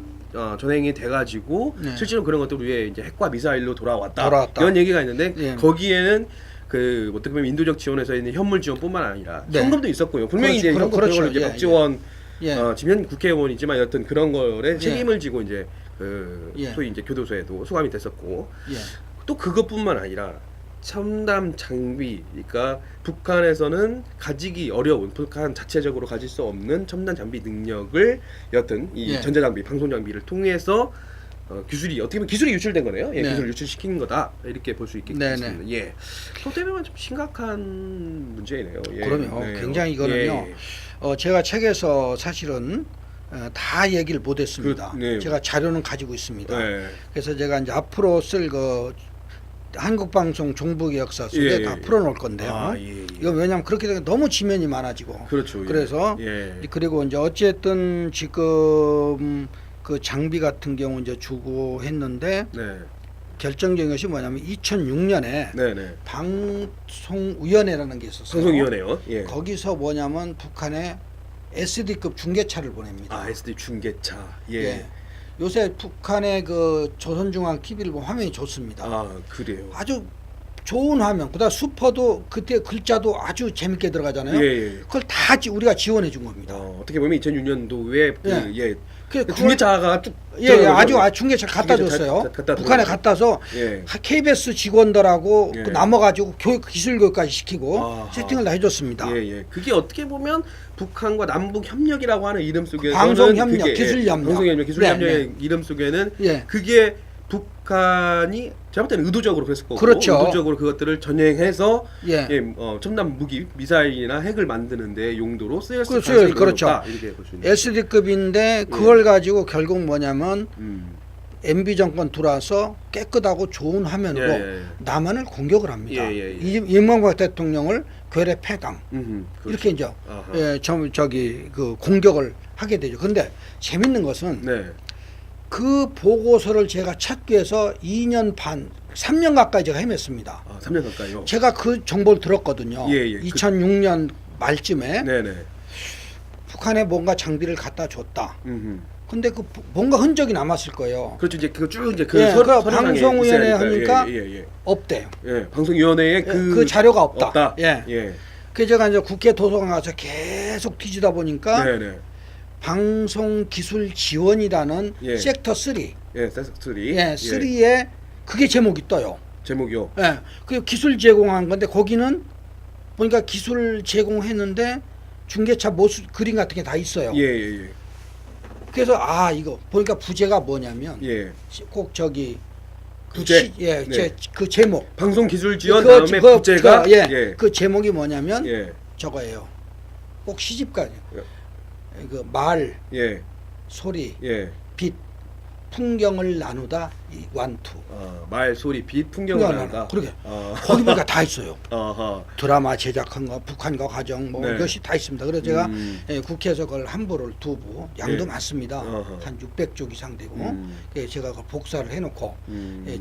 전행이 돼가지고 네. 실제로 그런 것들 위에 이제 핵과 미사일로 돌아왔다. 이런 얘기가 있는데 예. 거기에는 그 어떻게 보면 인도적 지원에서 있는 현물 지원뿐만 아니라 네. 현금도 있었고요. 분명히 그렇죠. 이제 현금 그렇죠. 그런 걸 이제 예, 박지원 예. 지금 현 국회의원이지만 여튼 그런 거에 예. 책임을 지고 이제 그 예. 소위 이제 교도소에도 수감이 됐었고 예. 또 그것뿐만 아니라 첨단 장비, 그러니까 북한에서는 가지기 어려운, 북한 자체적으로 가질 수 없는 첨단 장비 능력을 여튼 이 예. 전자장비, 방송 장비를 통해서 기술이 어떻게 보면 기술이 유출된 거네요. 예, 네. 기술을 유출시킨 거다 이렇게 볼 수 있겠습니다. 네네. 예, 그것 때문에 좀 심각한 문제이네요. 예. 그럼요. 네. 굉장히 이거는요. 예. 제가 책에서 사실은 다 얘기를 못했습니다. 네. 제가 자료는 가지고 있습니다. 네. 그래서 제가 이제 앞으로 쓸 그 한국방송 종북의 역사 속에 예, 다 예. 풀어놓을 건데요. 아, 예, 예. 이거 왜냐하면 그렇게 되면 너무 지면이 많아지고. 그렇죠. 예. 그래서 예. 그리고 이제 어쨌든 지금 그 장비 같은 경우 이제 주고 했는데 네. 결정적인 것이 뭐냐면 2006년에 네네. 방송위원회라는 게 있었어요. 방송위원회요. 예. 거기서 뭐냐면 북한에 SD급 중계차를 보냅니다. 아, SD 중계차. 예. 예. 요새 북한의 그 조선중앙 TV를 보면 화면이 좋습니다. 아, 그래요. 아주 좋은 화면. 그다음 슈퍼도 그때 글자도 아주 재밌게 들어가잖아요. 예, 예. 그걸 다 우리가 지원해 준 겁니다. 어떻게 보면 2006년도에 그 예. 예. 그 중계차가 쭉 예, 아주 중계차 갖다 중계차 줬어요. 갖다 북한에 들어가죠. 갖다서 예. KBS 직원들하고 예. 그 남아가지고 기술 교육까지 시키고 아하. 세팅을 다 해줬습니다. 예, 예. 그게 어떻게 보면 북한과 남북 협력이라고 하는 이름 속에서는 방송 협력, 그게, 기술 예, 협력. 방송 협력, 기술 네, 협력의 이름 속에는 예. 그게 북한이 제가 볼 때는 의도적으로 그랬을 거고 그렇죠. 의도적으로 그것들을 전행해서 예. 첨단 무기, 미사일이나 핵을 만드는데 용도로 쓰였을 그렇죠. 가능성이 그렇죠. 높다. 이렇게 볼 수 있는. SD급인데 그걸 가지고 결국 뭐냐면 음. MB 정권 들어와서 깨끗하고 좋은 화면으로 예, 예. 남한을 공격을 합니다. 예, 예, 예. 이명박 대통령을 괴뢰 폐당 그렇죠. 이렇게 이제 아하. 저기 그 공격을 하게 되죠. 그런데 재밌는 것은 네. 그 보고서를 제가 찾기 위해서 2년 반, 3년 가까이 제가 헤맸습니다. 아, 3년 가까이요. 제가 그 정보를 들었거든요. 예, 예. 2006년 말쯤에 네네. 북한에 뭔가 장비를 갖다 줬다. 음흠. 근데 그 뭔가 흔적이 남았을 거예요. 그렇죠. 이제 그거 쭉 이제 예, 그 서류상에 방송위원회 있어야 하니까 되니까. 예. 없대요. 예. 방송위원회에 그 자료가 없다. 없다. 예. 예. 그래서 제가 이제 국회 도서관 가서 계속 뒤지다 보니까 네네. 방송기술지원이라는 예. 섹터 3, 예. 세스트리. 예, 3에 그게 제목이 떠요. 제목이요. 예, 그 기술 제공한 건데 거기는 보니까 기술 제공했는데 중계차 모습 그림 같은 게 다 있어요. 예. 그래서 이거 보니까 부제가 뭐냐면 예. 꼭 저기 부제. 예, 네. 그 제목. 방송 기술 지원 다음에 부제가 그 제목이 뭐냐면 예. 저거예요. 꼭 시집가요. 예. 그 말, 예. 소리, 예. 빛, 풍경을 나누다 이 완투. 말, 소리, 빛, 풍경을 나눈다. 그러게. 거기 보니까 다 있어요. 아하. 드라마 제작한 거, 북한과 가정 뭐 네. 이것이 다 있습니다. 그래서 제가 예. 국회에서 그걸 한보를 두부 양도 예. 많습니다. 어허. 한 600쪽 이상 되고 그래서 제가 그걸 복사를 해놓고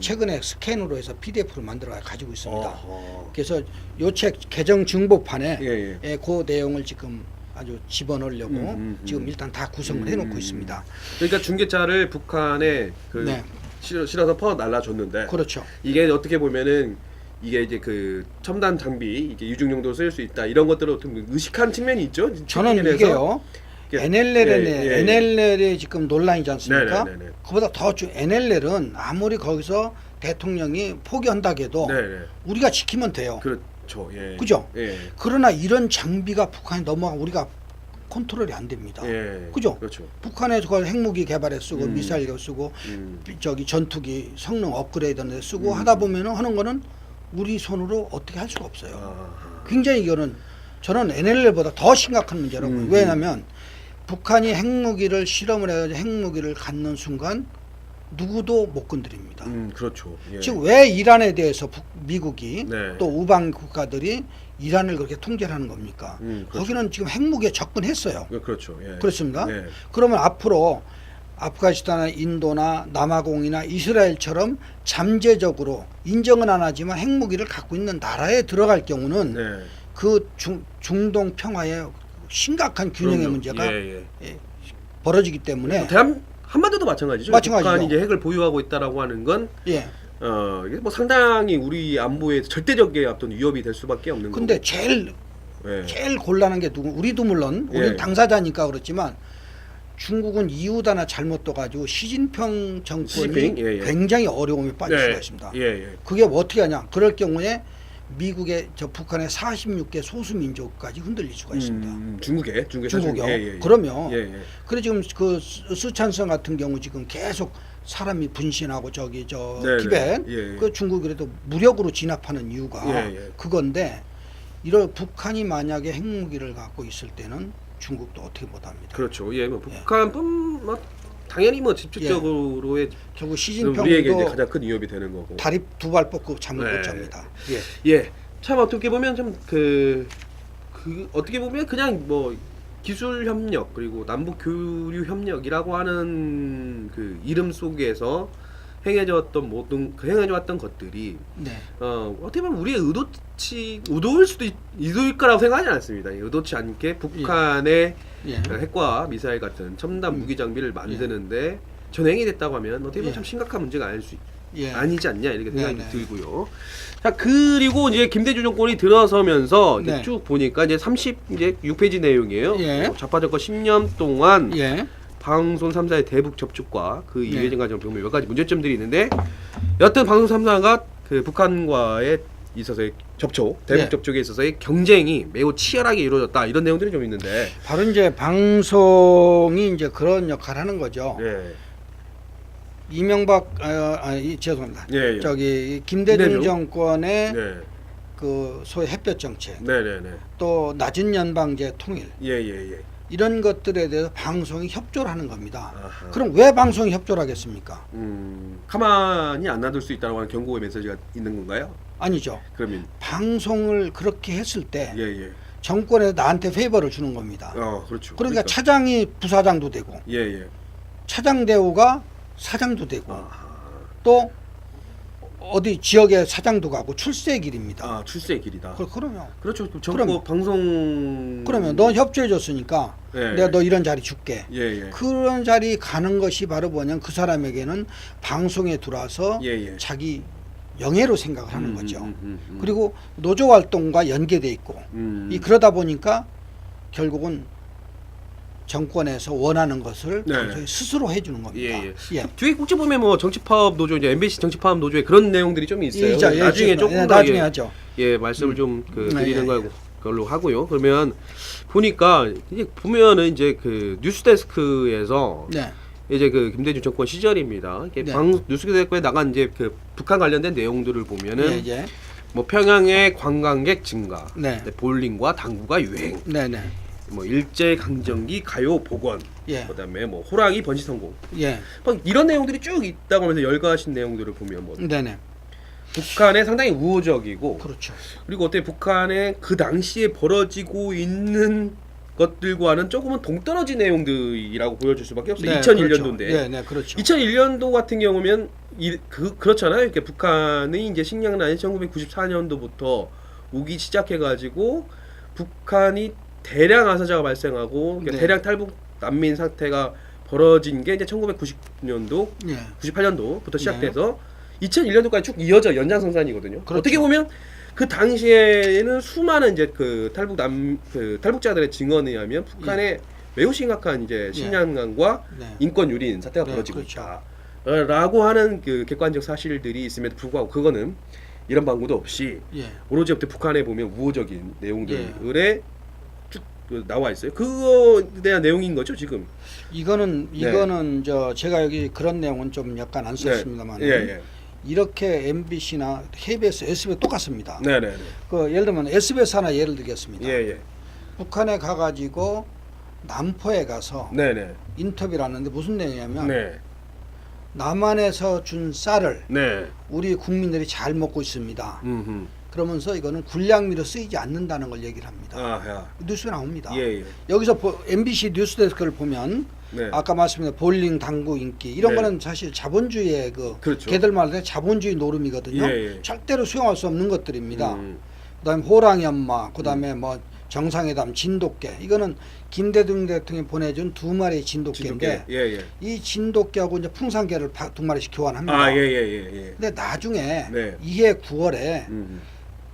최근에 스캔으로 해서 PDF로 만들어 가지고 있습니다. 어허. 그래서 요 책 개정 증보판에 예. 그 내용을 지금 아주 집어넣으려고 지금 일단 다 구성을 해놓고 있습니다. 그러니까 중계차를 북한에 네. 실어서 퍼 날라줬는데 그렇죠. 이게 어떻게 보면은 이게 이제 그 첨단 장비 이게 유증용도로 쓰일 수 있다 이런 것들을 좀 의식한 측면이 있죠. 저는 측면에서. 이게요. 이게- NLL에 예. NLL이 지금 논란이지 않습니까? 네네네. 그보다 더 NLL은 아무리 거기서 대통령이 포기한다고 해도 네네. 우리가 지키면 돼요. 그렇죠. 예. 그죠? 예. 그러나 이런 장비가 북한에 넘어가 우리가 컨트롤이 안 됩니다. 예. 그죠? 그렇죠. 북한에서 그걸 핵무기 개발에 쓰고 미사일 쓰고 음. 저기 전투기 성능 업그레이드에 쓰고 하다 보면은 하는 거는 우리 손으로 어떻게 할 수가 없어요. 아. 굉장히 이거는 저는 NLL보다 더 심각한 문제라고. 왜냐하면 북한이 핵무기를 실험을 해가지고 핵무기를 갖는 순간 누구도 못 건드립니다. 그렇죠. 예. 지금 왜 이란에 대해서 미국이 네. 또 우방 국가들이 이란을 그렇게 통제를 하는 겁니까? 그렇죠. 거기는 지금 핵무기에 접근했어요. 그렇죠. 예. 그렇습니다. 예. 그러면 앞으로 아프가니스탄이나 인도나 남아공이나 이스라엘처럼 잠재적으로 인정은 안 하지만 핵무기를 갖고 있는 나라에 들어갈 경우는 네. 그 중동 평화에 심각한 균형의 그럼요. 문제가 예. 벌어지기 때문에 한반도도 마찬가지죠. 마찬가지죠. 북한이 이제 핵을 보유하고 있다라고 하는 건 예. 이게 뭐 상당히 우리 안보에 절대적인 어떤 위협이 될 수밖에 없는 거고. 근데 제일 곤란한 게 누구? 우리도 물론 우리는 당사자니까 그렇지만 중국은 이유다나 잘못 떠가지고 시진핑 정권이 굉장히 어려움에 빠질 수가 있습니다. 그게 뭐 어떻게 하냐? 그럴 경우에 미국의 북한의 46개 소수민족까지 흔들릴 수가 있습니다. 중국이요. 그러면 그래 지금 그 스촨성 같은 경우 지금 계속 사람이 분신하고 티벳 그 중국이 그래도 무력으로 진압하는 이유가 그건데 이런 북한이 만약에 핵무기를 갖고 있을 때는 중국도 어떻게 못합니다. 그렇죠. 뭐 북한뿐 뭐 당연히 뭐 직접적으로의 결국 우리에게 시진핑도 이제 가장 큰 위협이 되는 거고. 다리 두 발 뻗고 잠을 못 잡니다. 참 어떻게 보면 좀 어떻게 보면 그냥 뭐 기술 협력 그리고 남북 교류 협력이라고 하는 그 이름 속에서 행해져 왔던 것들이 어떻게 보면 우리의 의도일 거라고 생각하지 않습니다. 의도치 않게 북한의 핵과 미사일 같은 첨단 무기 장비를 만드는데 전행이 됐다고 하면 어떻게 보면 참 심각한 문제가 아니지 않냐 이렇게 생각이 들고요. 자 그리고 이제 김대중 정권이 들어서면서 이제 쭉 보니까 이제 36페이지 내용이에요. 좌파 정권 10년 동안 방송 3사의 대북 접촉과 그 이해진 과정을 보면 몇 가지 문제점들이 있는데 여튼 방송 3사가 그 북한과의 있어서의 대북 접촉에 있어서의 경쟁이 매우 치열하게 이루어졌다 이런 내용들이 좀 있는데 바로 이제 방송이 이제 그런 역할을 하는 거죠. 이명박 죄송합니다. 김대중 정권의 그 소위 햇볕 정책, 또 낮은 연방제 통일, 이런 것들에 대해서 방송이 협조를 하는 겁니다. 그럼 왜 방송이 협조를 하겠습니까? 가만히 안 놔둘 수 있다고 하는 경고의 메시지가 있는 건가요? 아니죠. 그러면 방송을 그렇게 했을 때 정권에서 나한테 페이버를 주는 겁니다. 그렇죠. 그러니까 차장이 부사장도 되고 차장 대우가 사장도 되고 또 어디 지역의 사장도 가고 출세의 길입니다. 출세의 길이다. 그러면 그렇죠. 정부 방송 그러면 너 협조해 줬으니까 내가 너 이런 자리 줄게. 그런 자리 가는 것이 바로 뭐냐면 그 사람에게는 방송에 들어와서 자기 영예로 생각을 하는 거죠. 그리고 노조 활동과 연계돼 있고 그러다 보니까 결국은 정권에서 원하는 것을 방송이 스스로 해주는 겁니다. 뒤에 꼭지 보면 뭐 정치파업 노조 이제 MBC 정치파업 노조에 그런 내용들이 좀 있어요. 나중에 조금 나중에 하죠. 말씀을 좀 드리는 걸로 하고요. 그러면 보니까 이제 보면은 이제 그 뉴스데스크에서 이제 그 김대중 정권 시절입니다. 뉴스데스크에 나간 이제 그 북한 관련된 내용들을 보면은 뭐 평양의 관광객 증가, 볼링과 당구가 유행. 뭐 일제 강점기 가요 복원, 그다음에 뭐 호랑이 번시 성공, 막 이런 내용들이 쭉 있다고 하면서 열거하신 내용들을 보면 뭐 북한에 상당히 우호적이고, 그리고 어떻게 북한의 그 당시에 벌어지고 있는 것들과는 조금은 동떨어진 내용들이라고 보여줄 수밖에 없어요. 2001년도인데, 2001년도 같은 경우면 그렇잖아요. 이렇게 북한이 이제 식량난이 1994년도부터 오기 시작해가지고 북한이 대량 아사자가 발생하고 대량 탈북 난민 사태가 벌어진 게 이제 1990년도, 98년도부터 시작돼서 2001년도까지 쭉 이어져 연장선상이거든요. 어떻게 보면 그 당시에는 수많은 이제 그 탈북자들의 증언에 의하면 북한에 매우 심각한 이제 식량난과 인권 유린 사태가 벌어지고 있다라고 하는 그 객관적 사실들이 있음에도 불구하고 그거는 이런 방구도 없이 오로지 북한에 보면 우호적인 내용들에 나와 있어요. 그거에 대한 내용인 거죠 지금. 이거는 제가 여기 그런 내용은 좀 약간 안 썼습니다만 이렇게 MBC나 KBS, SBS 똑같습니다. 네네네. 그 예를 들면 SBS 하나 예를 들겠습니다. 예예. 북한에 가가지고 남포에 가서 네네. 인터뷰를 하는데 무슨 내용이냐면 네. 남한에서 준 쌀을 네. 우리 국민들이 잘 먹고 있습니다. 음흠. 그러면서 이거는 군량미로 쓰이지 않는다는 걸 얘기를 합니다. 아야. 뉴스에 나옵니다. 예예. 여기서 MBC 뉴스데스크를 보면 네. 아까 말씀드린 볼링 당구 인기 이런 네. 거는 사실 자본주의의 그렇죠. 걔들 말에 자본주의 노름이거든요. 예. 절대로 수용할 수 없는 것들입니다. 음. 그다음에 호랑이 엄마, 그다음에 뭐 정상회담, 진돗개 이거는 김대중 대통령이 보내준 두 마리의 진돗개인데 예예. 이 진돗개하고 이제 풍산개를 두 마리씩 교환합니다. 아 예예예. 근데 나중에 네. 이해 9월에 음.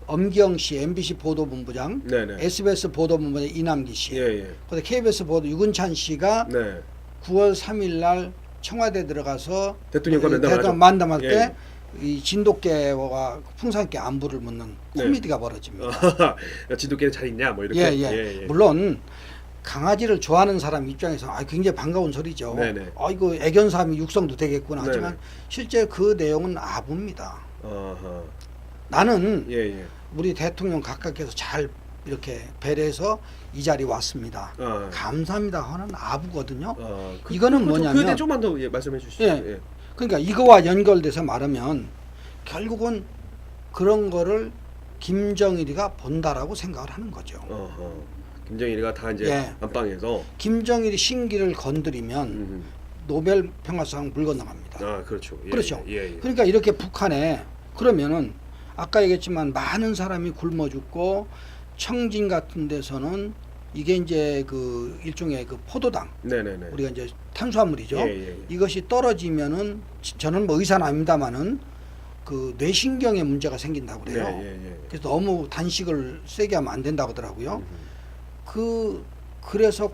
엄기영 씨 MBC 보도본부장, 네네. SBS 보도본부장 이남기 씨, 예예. 그다음에 KBS 보도 유근찬 씨가 네. 9월 3일 날 청와대 들어가서 대통령과 면담을 하죠. 대통령 만담할 예. 때 이 진돗개와 풍산개 안부를 묻는 네. 코미디가 벌어집니다. 야, 진돗개는 잘 있냐 뭐 이렇게. 예. 물론 강아지를 좋아하는 사람 입장에서 굉장히 반가운 소리죠. 네네. 이거 애견삼이 육성도 되겠구나 하지만 네네. 실제 그 내용은 아부입니다. 아하. 나는 예예. 우리 대통령 각각께서 잘 이렇게 배려해서 이 자리에 왔습니다. 아. 감사합니다 하는 아부거든요. 아, 이거는 뭐냐면 그에 대해 조금만 더 말씀해 주시죠. 예. 그러니까 이거와 연결돼서 말하면 결국은 그런 거를 김정일이가 본다라고 생각을 하는 거죠. 어허. 김정일이가 다 이제 예. 안방에서. 김정일이 신기를 건드리면 노벨 평화상 물 건너갑니다. 아 그렇죠. 예, 그렇죠. 예. 그러니까 이렇게 북한에 그러면은 아까 얘기했지만 많은 사람이 굶어 죽고 청진 같은 데서는 이게 이제 그 일종의 그 포도당 네네네. 우리가 이제 탄수화물이죠. 예. 이것이 떨어지면은 저는 뭐 의사는 아닙니다만은 그 뇌신경에 문제가 생긴다고 그래요. 예. 그래서 너무 단식을 세게 하면 안 된다고 하더라고요. 그래서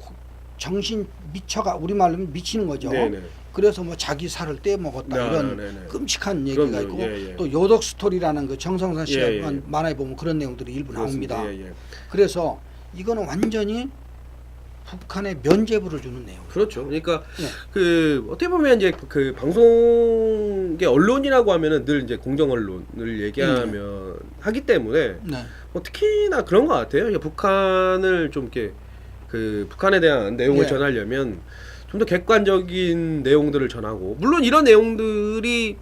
정신 미쳐가 우리말로 미치는 거죠. 네네. 그래서 뭐 자기 살을 떼 먹었다 이런 네네. 끔찍한 얘기가 그럼요. 있고 예. 또 요덕 스토리라는 그 정성산 씨가 예. 만화에 보면 그런 내용들이 일부 그렇습니다. 나옵니다. 예. 그래서 이거는 완전히 북한에 면죄부를 주는 내용. 그렇죠. 그러니까 예. 그 어떻게 보면 이제 그 방송계 언론이라고 하면은 늘 이제 공정 언론을 얘기하면 하기 때문에 네. 뭐 특히나 그런 것 같아요. 그러니까 북한을 좀 이렇게 그 북한에 대한 내용을 예. 전하려면 좀 더 객관적인 내용들을 전하고 물론 이런 내용들이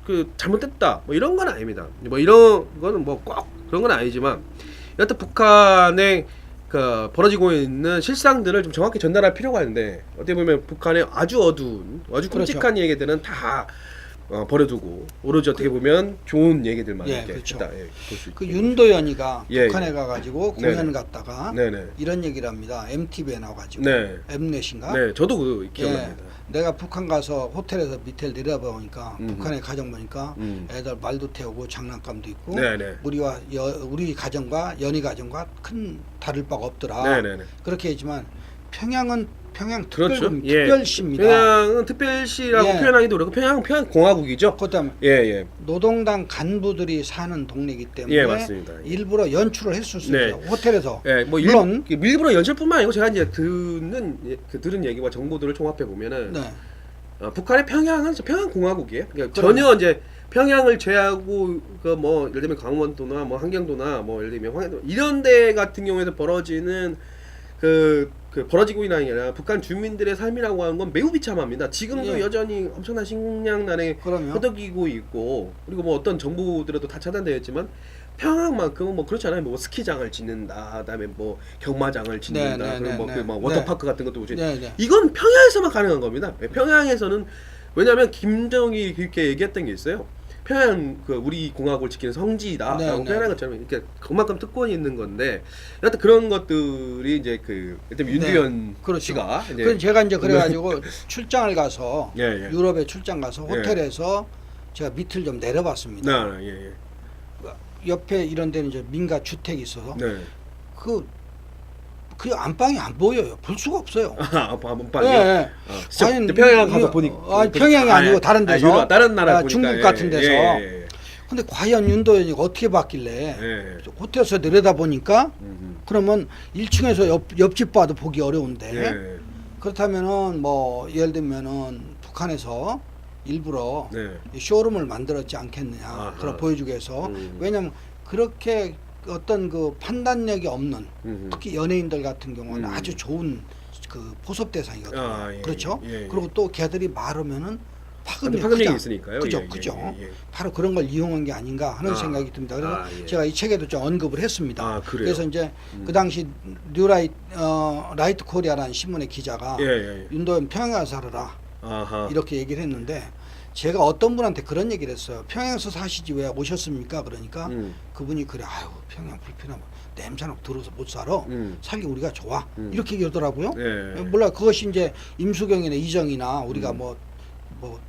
그 잘못됐다 뭐 이런 건 아닙니다. 뭐 이런 거는 뭐 꼭 그런 건 아니지만 여하튼 북한의 그 벌어지고 있는 실상들을 좀 정확히 전달할 필요가 있는데 어떻게 보면 북한의 아주 어두운 아주 끔찍한 얘기들은 다 버려두고 오로지 어떻게 보면 좋은 얘기들만 예, 이렇게 그렇죠. 볼 수 있고 그 윤도현이가 예, 북한에 예. 가가지고 네네. 공연 갔다가 네네. 이런 얘기를 합니다. MTV에 나와가지고 네. 엠넷인가? 네, 저도 그 기억납니다. 내가 북한 가서 호텔에서 밑에 내려보니까 북한의 가정 보니까 음. 애들 말도 태우고 장난감도 있고 네네. 우리 가정과 연희 가정과 큰 다를 바가 없더라. 네네네. 그렇게 했지만 평양 그렇죠. 특별시입니다. 평양은 특별시라고 예. 표현하기도 그렇고 평양 공화국이죠. 그다음에 예. 노동당 간부들이 사는 동네이기 때문에 예, 맞습니다. 예. 일부러 연출을 했을 수 네. 있어요. 호텔에서. 예, 뭐 물론 일부러 연출뿐만 아니고 제가 이제 들은 얘기와 정보들을 종합해 보면은 네. 북한의 평양은 평양 공화국이에요. 그러니까 그럼요. 전혀 이제 평양을 제외하고 그 뭐 예를 들면 강원도나 뭐 한경도나 뭐 예를 들면 황해도 이런 데 같은 경우에서 벌어지는 그 벌어지고 있는 게 아니라 북한 주민들의 삶이라고 하는 건 매우 비참합니다. 지금도 예. 여전히 엄청난 식량난에 그럼요. 허덕이고 있고 그리고 뭐 어떤 정보들도 다 차단되어 있지만 평양만큼은 뭐 그렇지 않아요. 뭐 스키장을 짓는다, 그다음에 뭐 경마장을 짓는다, 네, 그리고 뭐 네, 그 막 네. 워터파크 같은 것도 오지. 네. 이건 평양에서만 가능한 겁니다. 평양에서는 왜냐하면 김정일이 그렇게 얘기했던 게 있어요. 평양 그 우리 공화국을 지키는 성지다라고 표현한 것처럼 이렇게 그만큼 특권이 있는 건데 여하튼 그런 것들이 이제 그 일단 윤두현 그렇죠. 씨가 이제 그래서 제가 이제 그래가지고 출장을 가서 예. 유럽에 출장 가서 예. 호텔에서 제가 밑을 좀 내려봤습니다. 예. 옆에 이런 데는 이제 민가 주택이 있어서 네. 그 안방이 안 보여요. 볼 수가 없어요. 안방이요? 예. 진짜 과연 평양 가서 이거- 보니까 평양이 아니고 다른 데서 유럽, 다른 나라 보니까 중국 같은 데서. 예. 근데 과연 윤도현이 어떻게 봤길래 예. 호텔에서 내려다 보니까 음. 그러면 1층에서 옆집 봐도 보기 어려운데 예. 그렇다면은 뭐 예를 들면은 북한에서 일부러 네. 이 쇼룸을 만들었지 않겠느냐. 아하. 그걸 보여주기 위해서. 왜냐하면 그렇게 어떤 그 판단력이 없는 특히 연예인들 같은 경우는 아주 좋은 그 포섭 대상이거든요. 아, 예, 그렇죠? 예, 예. 그리고 또 걔들이 말하면은 파급력이 파급력이 크죠. 있으니까요. 그죠, 예, 그죠. 예, 예. 바로 그런 걸 이용한 게 아닌가 하는 생각이 듭니다. 그래서 예. 제가 이 책에도 좀 언급을 했습니다. 아, 그래요? 그래서 이제 그 당시 라이트 코리아라는 신문의 기자가 예, 예. 윤도현 평양에 살아라 아하. 이렇게 얘기를 했는데 제가 어떤 분한테 그런 얘기를 했어요. 평양에서 사시지 왜 오셨습니까? 그러니까 그분이 그래 아유 평양 불편하고 냄새나고 들어서 못 살아. 살기 우리가 좋아. 이렇게 얘기하더라고요. 예. 몰라 그것이 이제 임수경이나 이정이나 우리가 뭐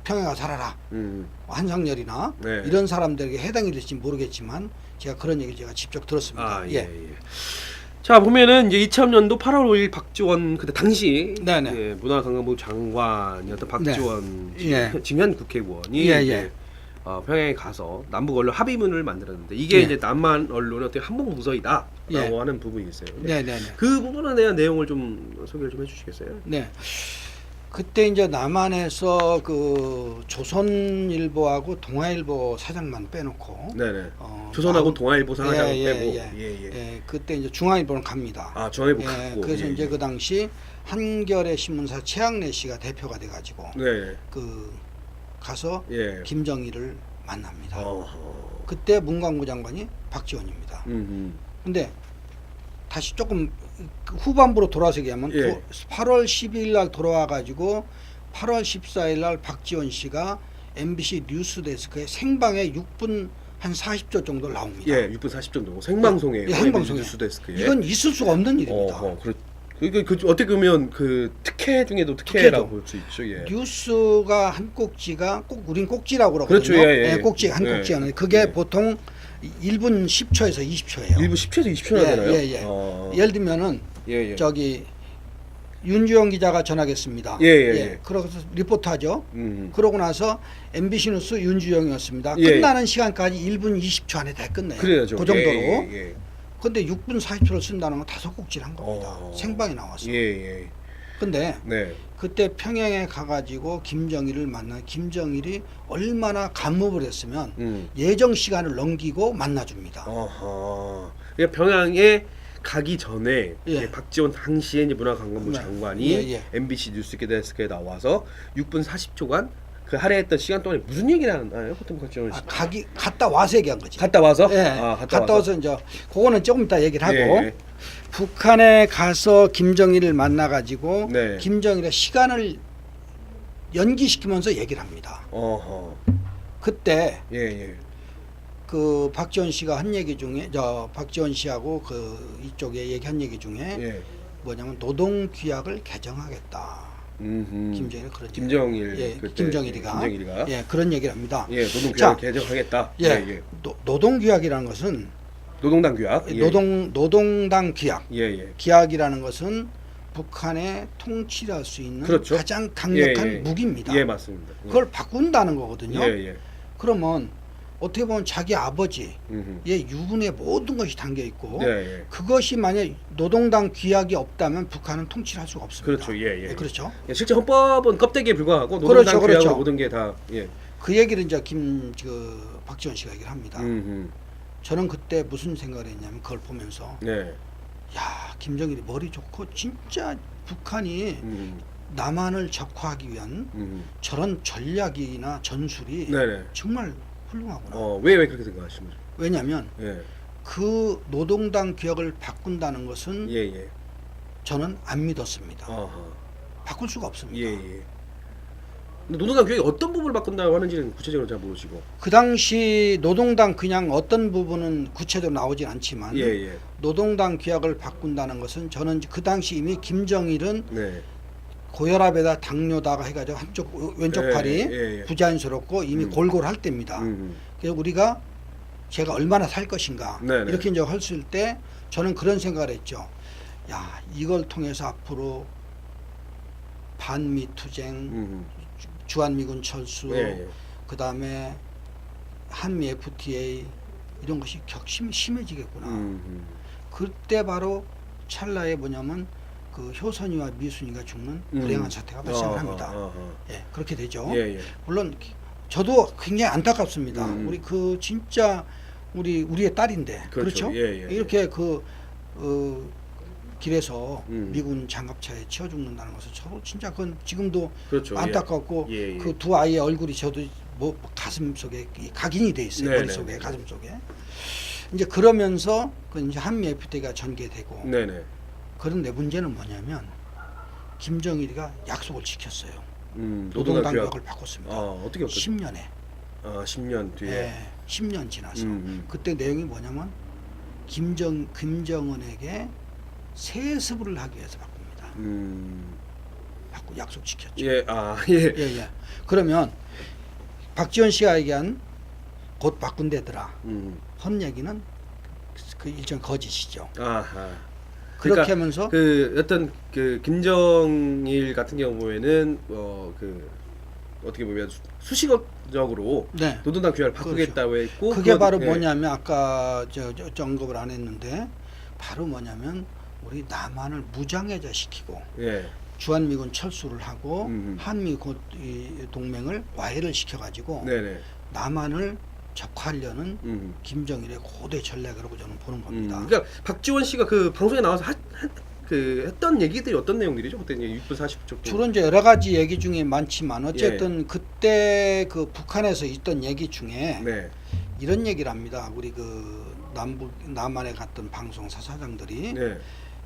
평양에 살아라. 한상열이나 네. 이런 사람들에게 해당이 될지 모르겠지만 제가 그런 얘기를 제가 직접 들었습니다. 아, 예, 예. 자 보면은 이제 2000년도 8월 5일 박지원 그때 당시 네네. 예, 문화관광부 장관이었던 박지원 예. 증현 국회의원이 예, 예. 이제 평양에 가서 남북 언론 합의문을 만들었는데 이게 예. 이제 남한 언론의 어떻게 한복 무서이다라고 예. 하는 부분이 있어요. 근데 네네네. 그 부분에 대한 내용을 좀 소개를 좀 해주시겠어요? 네. 그때 이제 남한에서 그 조선일보하고 동아일보 사장만 빼놓고 네네. 조선하고 동아일보 사장 예, 빼고 예, 그때 이제 중앙일보는 갑니다. 아 중앙일보 예, 갔고 그래서 이제 그 당시 한겨레 신문사 최학래 씨가 대표가 돼가지고 네. 그 가서 예. 김정일을 만납니다. 어허. 그때 문광부 장관이 박지원입니다. 근데 다시 조금 후반부로 돌아서 얘기하면 예. 8월 12일 날 돌아와 가지고 8월 14일 날 박지원 씨가 MBC 뉴스데스크에 생방에 6분 한 40초 정도 나옵니다. 예, 6분 40 정도 생방송에 예, 생방송에. 뉴스데스크에 이건 있을 수가 없는 일입니다. 어떻게 보면 그 특혜 중에도 특혜라고 볼 수 있죠. 예. 뉴스가 한 꼭지가 꼭 우린 꼭지라고 그렇죠. 그러거든요. 예, 예. 꼭지 한 예. 꼭지하는 그게 예. 보통 1분 10초에서 20초예요. 1분 10초에서 20초나 되나요? 예. 예를 들면은 예, 예. 저기 윤주영 기자가 전하겠습니다. 예. 그래서 리포트하죠. 그러고 나서 MBC 뉴스 윤주영이었습니다. 예. 끝나는 시간까지 1분 20초 안에 다 끝내요. 그래야죠. 그 정도로. 예. 근데 6분 40초를 쓴다는 건 5꼭지를 한 겁니다. 생방에 나와서. 예. 근데 네. 그때 평양에 가가지고 김정일을 만나 김정일이 얼마나 감목을 했으면 예정 시간을 넘기고 만나줍니다. 어허. 그러니까 평양에 가기 전에 예. 이제 박지원 당시에 이제 문화관광부 네. 장관이 예. MBC 뉴스데스크에 나와서 6분 40초간 그 할애했던 시간 동안에 무슨 얘기를 하나요? 보통 박지원 씨. 갔다 와서 얘기한 거지. 갔다 와서? 예. 갔다 와서 이제 그거는 조금 이따 얘기를 하고 예. 북한에 가서 김정일을 만나가지고 네. 김정일의 시간을 연기시키면서 얘기를 합니다. 어허. 그때 예. 그 박지원 씨가 한 얘기 중에 박지원 씨하고 그 이쪽에 얘기한 얘기 중에 예. 뭐냐면 노동규약을 개정하겠다. 김정일 그런 김정일 예, 그때 김정일이가 예 그런 얘기를 합니다. 예, 노동규약 자, 개정하겠다. 예. 노동규약이라는 것은 노동당 규약. 예. 노동당 규약. 예. 규약이라는 것은 북한에 통치를 할 수 있는 그렇죠. 가장 강력한 예. 무기입니다. 예, 맞습니다. 예. 그걸 바꾼다는 거거든요. 예. 그러면 어떻게 보면 자기 아버지의 유군의 모든 것이 담겨 있고 예. 그것이 만약 노동당 규약이 없다면 북한은 통치를 할 수가 없습니다. 그렇죠. 예. 그렇죠. 예, 실제 헌법은 껍데기에 불과하고 노동당 규약으로 그렇죠. 모든 게 다 예. 그 얘기를 이제 박지원 씨가 얘기를 합니다. 저는 그때 무슨 생각을 했냐면 그걸 보면서 네. 야 김정일이 머리 좋고 진짜 북한이 남한을 적화하기 위한 저런 전략이나 전술이 네네. 정말 훌륭하구나. 왜 그렇게 생각하시는 거죠? 왜냐하면 예. 그 노동당 규약을 바꾼다는 것은 예. 저는 안 믿었습니다. 어허. 바꿀 수가 없습니다. 예. 근데 노동당 규약이 어떤 부분을 바꾼다고 하는지는 구체적으로 잘 모르시고. 그 당시 노동당 그냥 어떤 부분은 구체적으로 나오진 않지만 예. 노동당 규약을 바꾼다는 것은 저는 그 당시 이미 김정일은 네. 고혈압에다 당뇨다가 해가지고 한쪽 왼쪽 팔이 예. 부자연스럽고 이미 골골할 때입니다. 그래서 우리가 제가 얼마나 살 것인가 네네. 이렇게 이제 했을 때 저는 그런 생각을 했죠. 야 이걸 통해서 앞으로 반미 투쟁, 주한미군 철수, 그 다음에 한미 FTA 이런 것이 격심이 심해지겠구나. 그때 바로 찰나에 뭐냐면 그 효선이와 미순이가 죽는 불행한 사태가 발생을 합니다. 예, 그렇게 되죠. 예, 예. 물론 저도 굉장히 안타깝습니다. 우리 그 진짜 우리의 딸인데 그렇죠? 예, 예, 이렇게 그 길에서 음. 미군 장갑차에 치여 죽는다는 것은 저도 진짜 그건 지금도 그렇죠. 안타깝고 예, 예. 그 두 아이의 얼굴이 저도 뭐 가슴 속에 각인이 돼 있어요. 네네. 머릿속에 가슴 속에. 이제 그러면서 그 이제 한미 FTA가 전개되고 네네. 그런데 문제는 뭐냐면 김정일이가 약속을 지켰어요. 노동당 노동당국을 바꿨습니다. 어떻게 바꿨죠? 10년에. 10년 뒤에. 네, 10년 지나서. 음. 그때 내용이 뭐냐면 김정은에게 세습을 하기 위해서 바꿉니다. 바꾸 약속 지켰죠. 예, 예. 예. 그러면 박지원 씨가 얘기한 곧 바꾼대더라. 헌 얘기는 그 일종 거짓이죠. 아하. 그렇게 그러니까 하면서 그 어떤 그 김정일 같은 경우에는 그 어떻게 보면 수식어적으로 네. 노동당 규약을 바꾸겠다고 했고 그게 바로 예. 뭐냐면 아까 저 언급을 안 했는데 바로 뭐냐면 우리 남한을 무장해제 시키고 예. 주한미군 철수를 하고 한미 동맹을 와해를 시켜가지고 네네. 남한을 접하려는 김정일의 고대 전략이라고 저는 보는 겁니다. 그러니까 박지원 씨가 그 방송에 나와서 했던 얘기들이 어떤 내용들이죠? 그때 이제 6분 40초. 주로 이제 여러 가지 얘기 중에 많지만 어쨌든 그때 그 북한에서 있던 얘기 중에 네. 이런 얘기를 합니다. 우리 그 남한에 갔던 방송사 사장들이 네.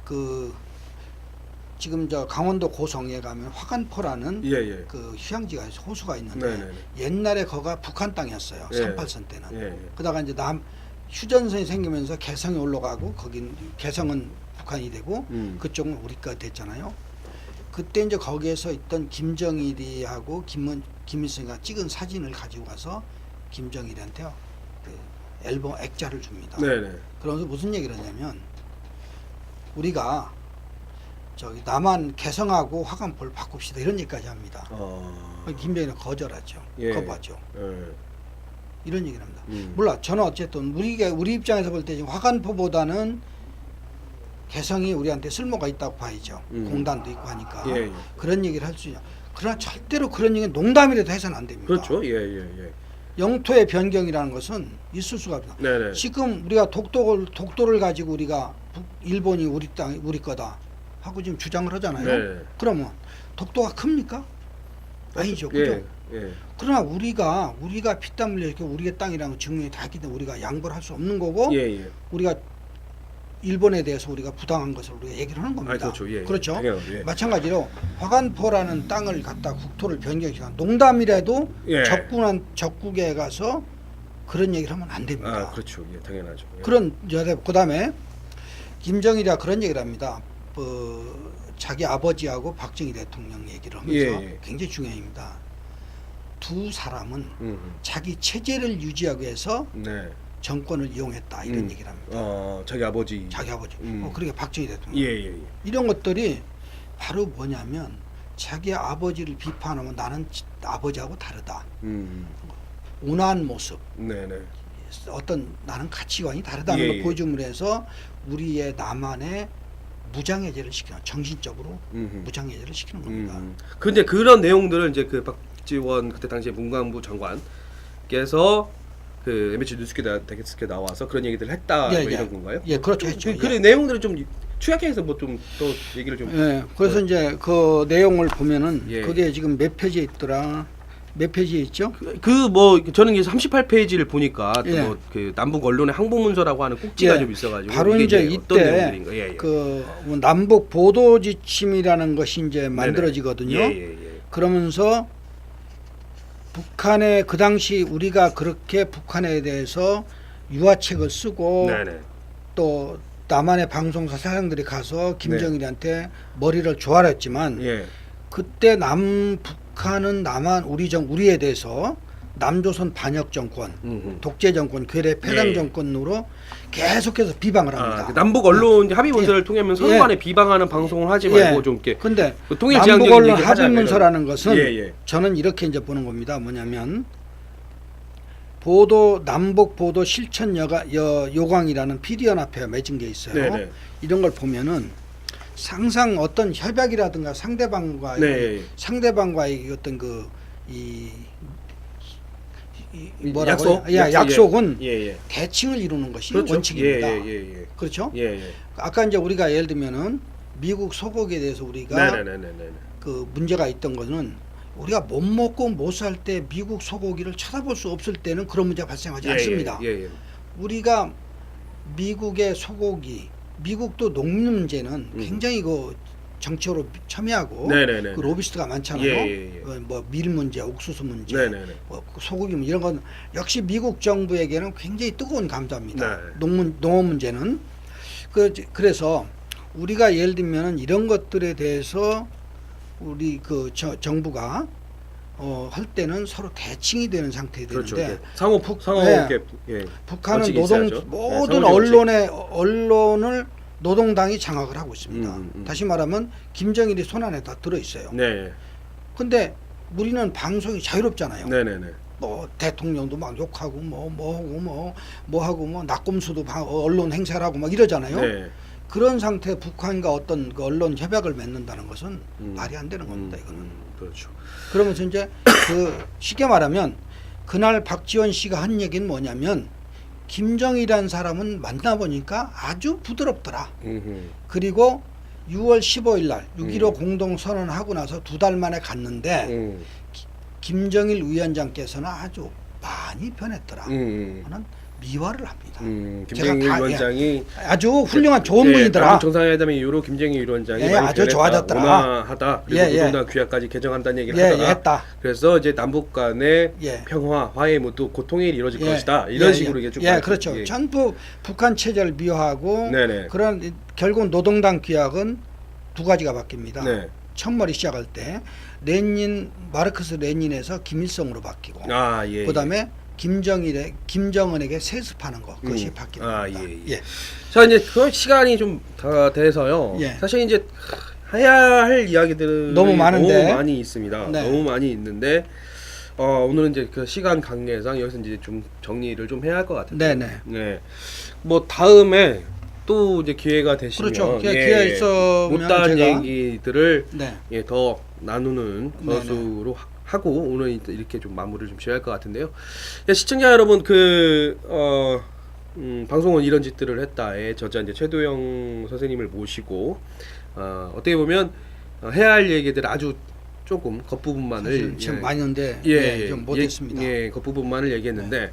그 지금 저 강원도 고성에 가면 화간포라는 예. 그 휴양지가 호수가 있는데 네네. 옛날에 거가 북한 땅이었어요. 예. 38선 때는. 예. 그러다가 이제 휴전선이 생기면서 개성이 올라가고 거긴 개성은 북한이 되고 그쪽은 우리가 됐잖아요. 그때 이제 거기에서 있던 김정일이하고 김일성이가 찍은 사진을 가지고 가서 김정일한테 그 앨범 액자를 줍니다. 네네. 그러면서 무슨 얘기를 하냐면 우리가 저기 남한 개성하고 화간포를 바꿉시다 이런 얘기까지 합니다. 김정일은 거절하죠. 예. 거부하죠. 예. 이런 얘기를 합니다. 몰라 저는 어쨌든 우리 입장에서 볼 때 지금 화간포보다는 개성이 우리한테 쓸모가 있다고 봐야죠. 공단도 있고 하니까 예. 그런 얘기를 할 수 있냐. 그러나 절대로 그런 얘기는 농담이라도 해서는 안 됩니다. 그렇죠. 예. 영토의 변경이라는 것은 있을 수가 없다. 네네. 지금 우리가 독도를 가지고 우리가 일본이 우리 땅 우리 거다 하고 지금 주장을 하잖아요. 네. 그러면 독도가 큽니까? 아니죠. 그죠? 예. 그러나 우리가 피땀 흘려 이렇게 우리의 땅이라는 증명이 다 했기 때문에 우리가 양보를 할 수 없는 거고 예. 우리가 일본에 대해서 우리가 부당한 것을 우리가 얘기를 하는 겁니다. 그렇죠. 예. 그렇죠? 당연하죠. 예. 마찬가지로 화간포라는 땅을 갖다 국토를 변경시켜 농담이라도 예. 적국에 가서 그런 얘기를 하면 안 됩니다. 그렇죠. 예, 당연하죠. 예. 그다음에 김정일이가 그런 얘기를 합니다. 자기 아버지하고 박정희 대통령 얘기를 하면서 굉장히 중요합니다. 두 사람은 자기 체제를 유지하기 위해서 네. 정권을 이용했다 이런 얘기를 합니다. 자기 아버지. 그러니까 박정희 대통령. 예. 이런 것들이 바로 뭐냐면 자기 아버지를 비판하면 나는 아버지하고 다르다. 온화한 모습. 네네. 어떤 나는 가치관이 다르다는 걸 보여줌으로 해서 우리의 남한의 무장해제를 시키는 정신적으로 무장해제를 시키는 겁니다. 근데 그런 내용들을 이제 그 박지원 그때 당시에 문광부 장관께서 그 MBC 뉴스에 나와서 그런 얘기들을 했다 뭐 이런 건가요? 예, 그렇죠. 했죠. 그 내용들을 좀 추격해서 뭐 좀 더 얘기를 좀. 예, 그래서 이제 그 내용을 보면은 예. 그게 지금 몇 페이지에 있더라. 몇 페이지에 있죠? 뭐 저는 이제 38페이지를 보니까 예. 뭐 그 남북 언론의 항복문서라고 하는 꼭지가 예. 좀 있어가지고 바로 이제 어떤 이때 내용들인가? 예. 그 남북 보도 지침이라는 것이 이제 만들어지거든요. 예. 그러면서 북한에 그 당시 우리가 그렇게 북한에 대해서 유화책을 쓰고 네네. 또 남한의 방송사 사장들이 가서 김정일한테 머리를 조아렸지만 예. 그때 북한은 우리에 대해서 남조선 반역 정권, 독재 정권, 괴뢰 폐당 정권으로 계속해서 비방을 합니다. 그 남북 언론 합의 문서를 통하면 서로 간에 비방하는 방송을 하지 말고 좀 이렇게. 근데 통일 남북 언론 합의 문서라는 것은 예. 저는 이렇게 이제 보는 겁니다. 뭐냐면 남북 보도 실천 요강이라는 PD 연합회가 맺은 게 있어요. 네네. 이런 걸 보면은 항상 어떤 협약이라든가 네. 상대방과의 어떤 약속? 약속은 예. 대칭을 이루는 것이 그렇죠. 원칙입니다. 예. 그렇죠? 예. 아까 이제 우리가 예를 들면은 미국 소고기에 대해서 우리가 네네네. 그 문제가 있던 거는 우리가 못 먹고 못 살 때 미국 소고기를 쳐다볼 수 없을 때는 그런 문제가 발생하지 않습니다. 예. 우리가 미국의 소고기, 미국도 농민 문제는 굉장히 그 정치적으로 첨예하고 네네네. 그 로비스트가 많잖아요. 예. 뭐 밀 문제, 옥수수 문제, 네네네. 뭐 소고기 문제 이런 건 역시 미국 정부에게는 굉장히 뜨거운 감자입니다. 네. 농업 문제는 그래서 우리가 예를 들면은 이런 것들에 대해서 우리 그 정부가 할 때는 서로 대칭이 되는 상태가 그렇죠. 되는데 상호 네. 예. 북한은 원칙이 있어야죠. 모든 네, 언론을 노동당이 장악을 하고 있습니다. 음. 다시 말하면 김정일이 손안에 다 들어 있어요. 네. 근데 우리는 방송이 자유롭잖아요. 네네네. 뭐 대통령도 막 욕하고 뭐하고 낙검수도 언론 행사를 하고 막 이러잖아요. 네. 그런 상태에 북한과 어떤 그 언론 협약을 맺는다는 것은 말이 안 되는 겁니다. 이거는. 그렇죠. 그러면서 이제 그 쉽게 말하면 그날 박지원 씨가 한 얘기는 뭐냐면 김정일이라는 사람은 만나보니까 아주 부드럽더라. 그리고 6월 15일 날 6.15 공동선언하고 나서 2달 만에 갔는데 김정일 위원장께서는 아주 많이 변했더라. 하는 미화를 합니다. 김정일 위원장이 아주 훌륭한 좋은 분이더라. 남북 정상회담 이후로 김정일 위원장이 많이 아주 좋아졌더라. 온화하다. 그리고 노동당 규약까지 개정한다는 얘기를 하더라. 했다. 그래서 이제 남북 간의 예. 평화, 화해 모두 고통이 이루어질 것이다. 이런 식으로 이게 쭉 그렇죠. 전부 북한 체제를 미화하고 네네. 그런 결국 노동당 규약은 두 가지가 바뀝니다. 네. 첫머리 시작할 때 마르크스 레닌에서 김일성으로 바뀌고 예. 그다음에 김정은에게 세습하는 것 그것이 바뀝니다. 예. 자 이제 그 시간이 좀 다 돼서요. 예. 사실 이제 해야 할 이야기들이 너무 많은데. 너무 많이 있습니다. 네. 너무 많이 있는데 오늘은 이제 그 시간 관계상 여기서 이제 좀 정리를 좀 해야 할 것 같아요. 네네. 네. 뭐 다음에 또 이제 기회가 되시면 그렇죠. 기회가 있으면 못다한 제가 얘기들을 네. 더 나누는 네네. 것으로 하고 오늘 이렇게 좀 마무리를 좀 지어야 할 것 같은데요. 시청자 여러분 방송은 이런 짓들을 했다에 저자 이제 최도영 선생님을 모시고 어떻게 보면 해야 할 얘기들 아주 조금 겉부분만을 지금 많이 있는데 좀 못했습니다. 겉부분만을 얘기했는데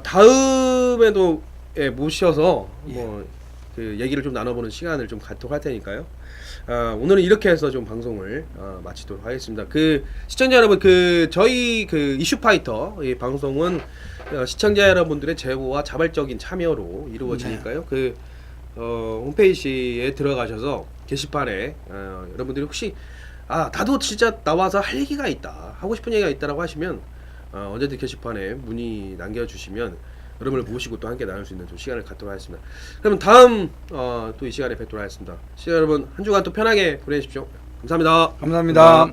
다음에도 모셔서 그 얘기를 좀 나눠보는 시간을 좀 갖도록 할 테니까요. 오늘은 이렇게 해서 좀 방송을 마치도록 하겠습니다. 그 시청자 여러분, 저희 이슈파이터 이 방송은 시청자 여러분들의 제보와 자발적인 참여로 이루어지니까요. 홈페이지에 들어가셔서 게시판에 여러분들이 혹시 나도 진짜 나와서 할 얘기가 있다, 하고 싶은 얘기가 있다라고 하시면 언제든 게시판에 문의 남겨주시면 여러분을 모시고 또 함께 나눌 수 있는 좀 시간을 갖도록 하겠습니다. 그러면 다음 또 이 시간에 뵙도록 하겠습니다. 시청자 여러분, 한 주간 또 편하게 보내십시오. 감사합니다. 감사합니다.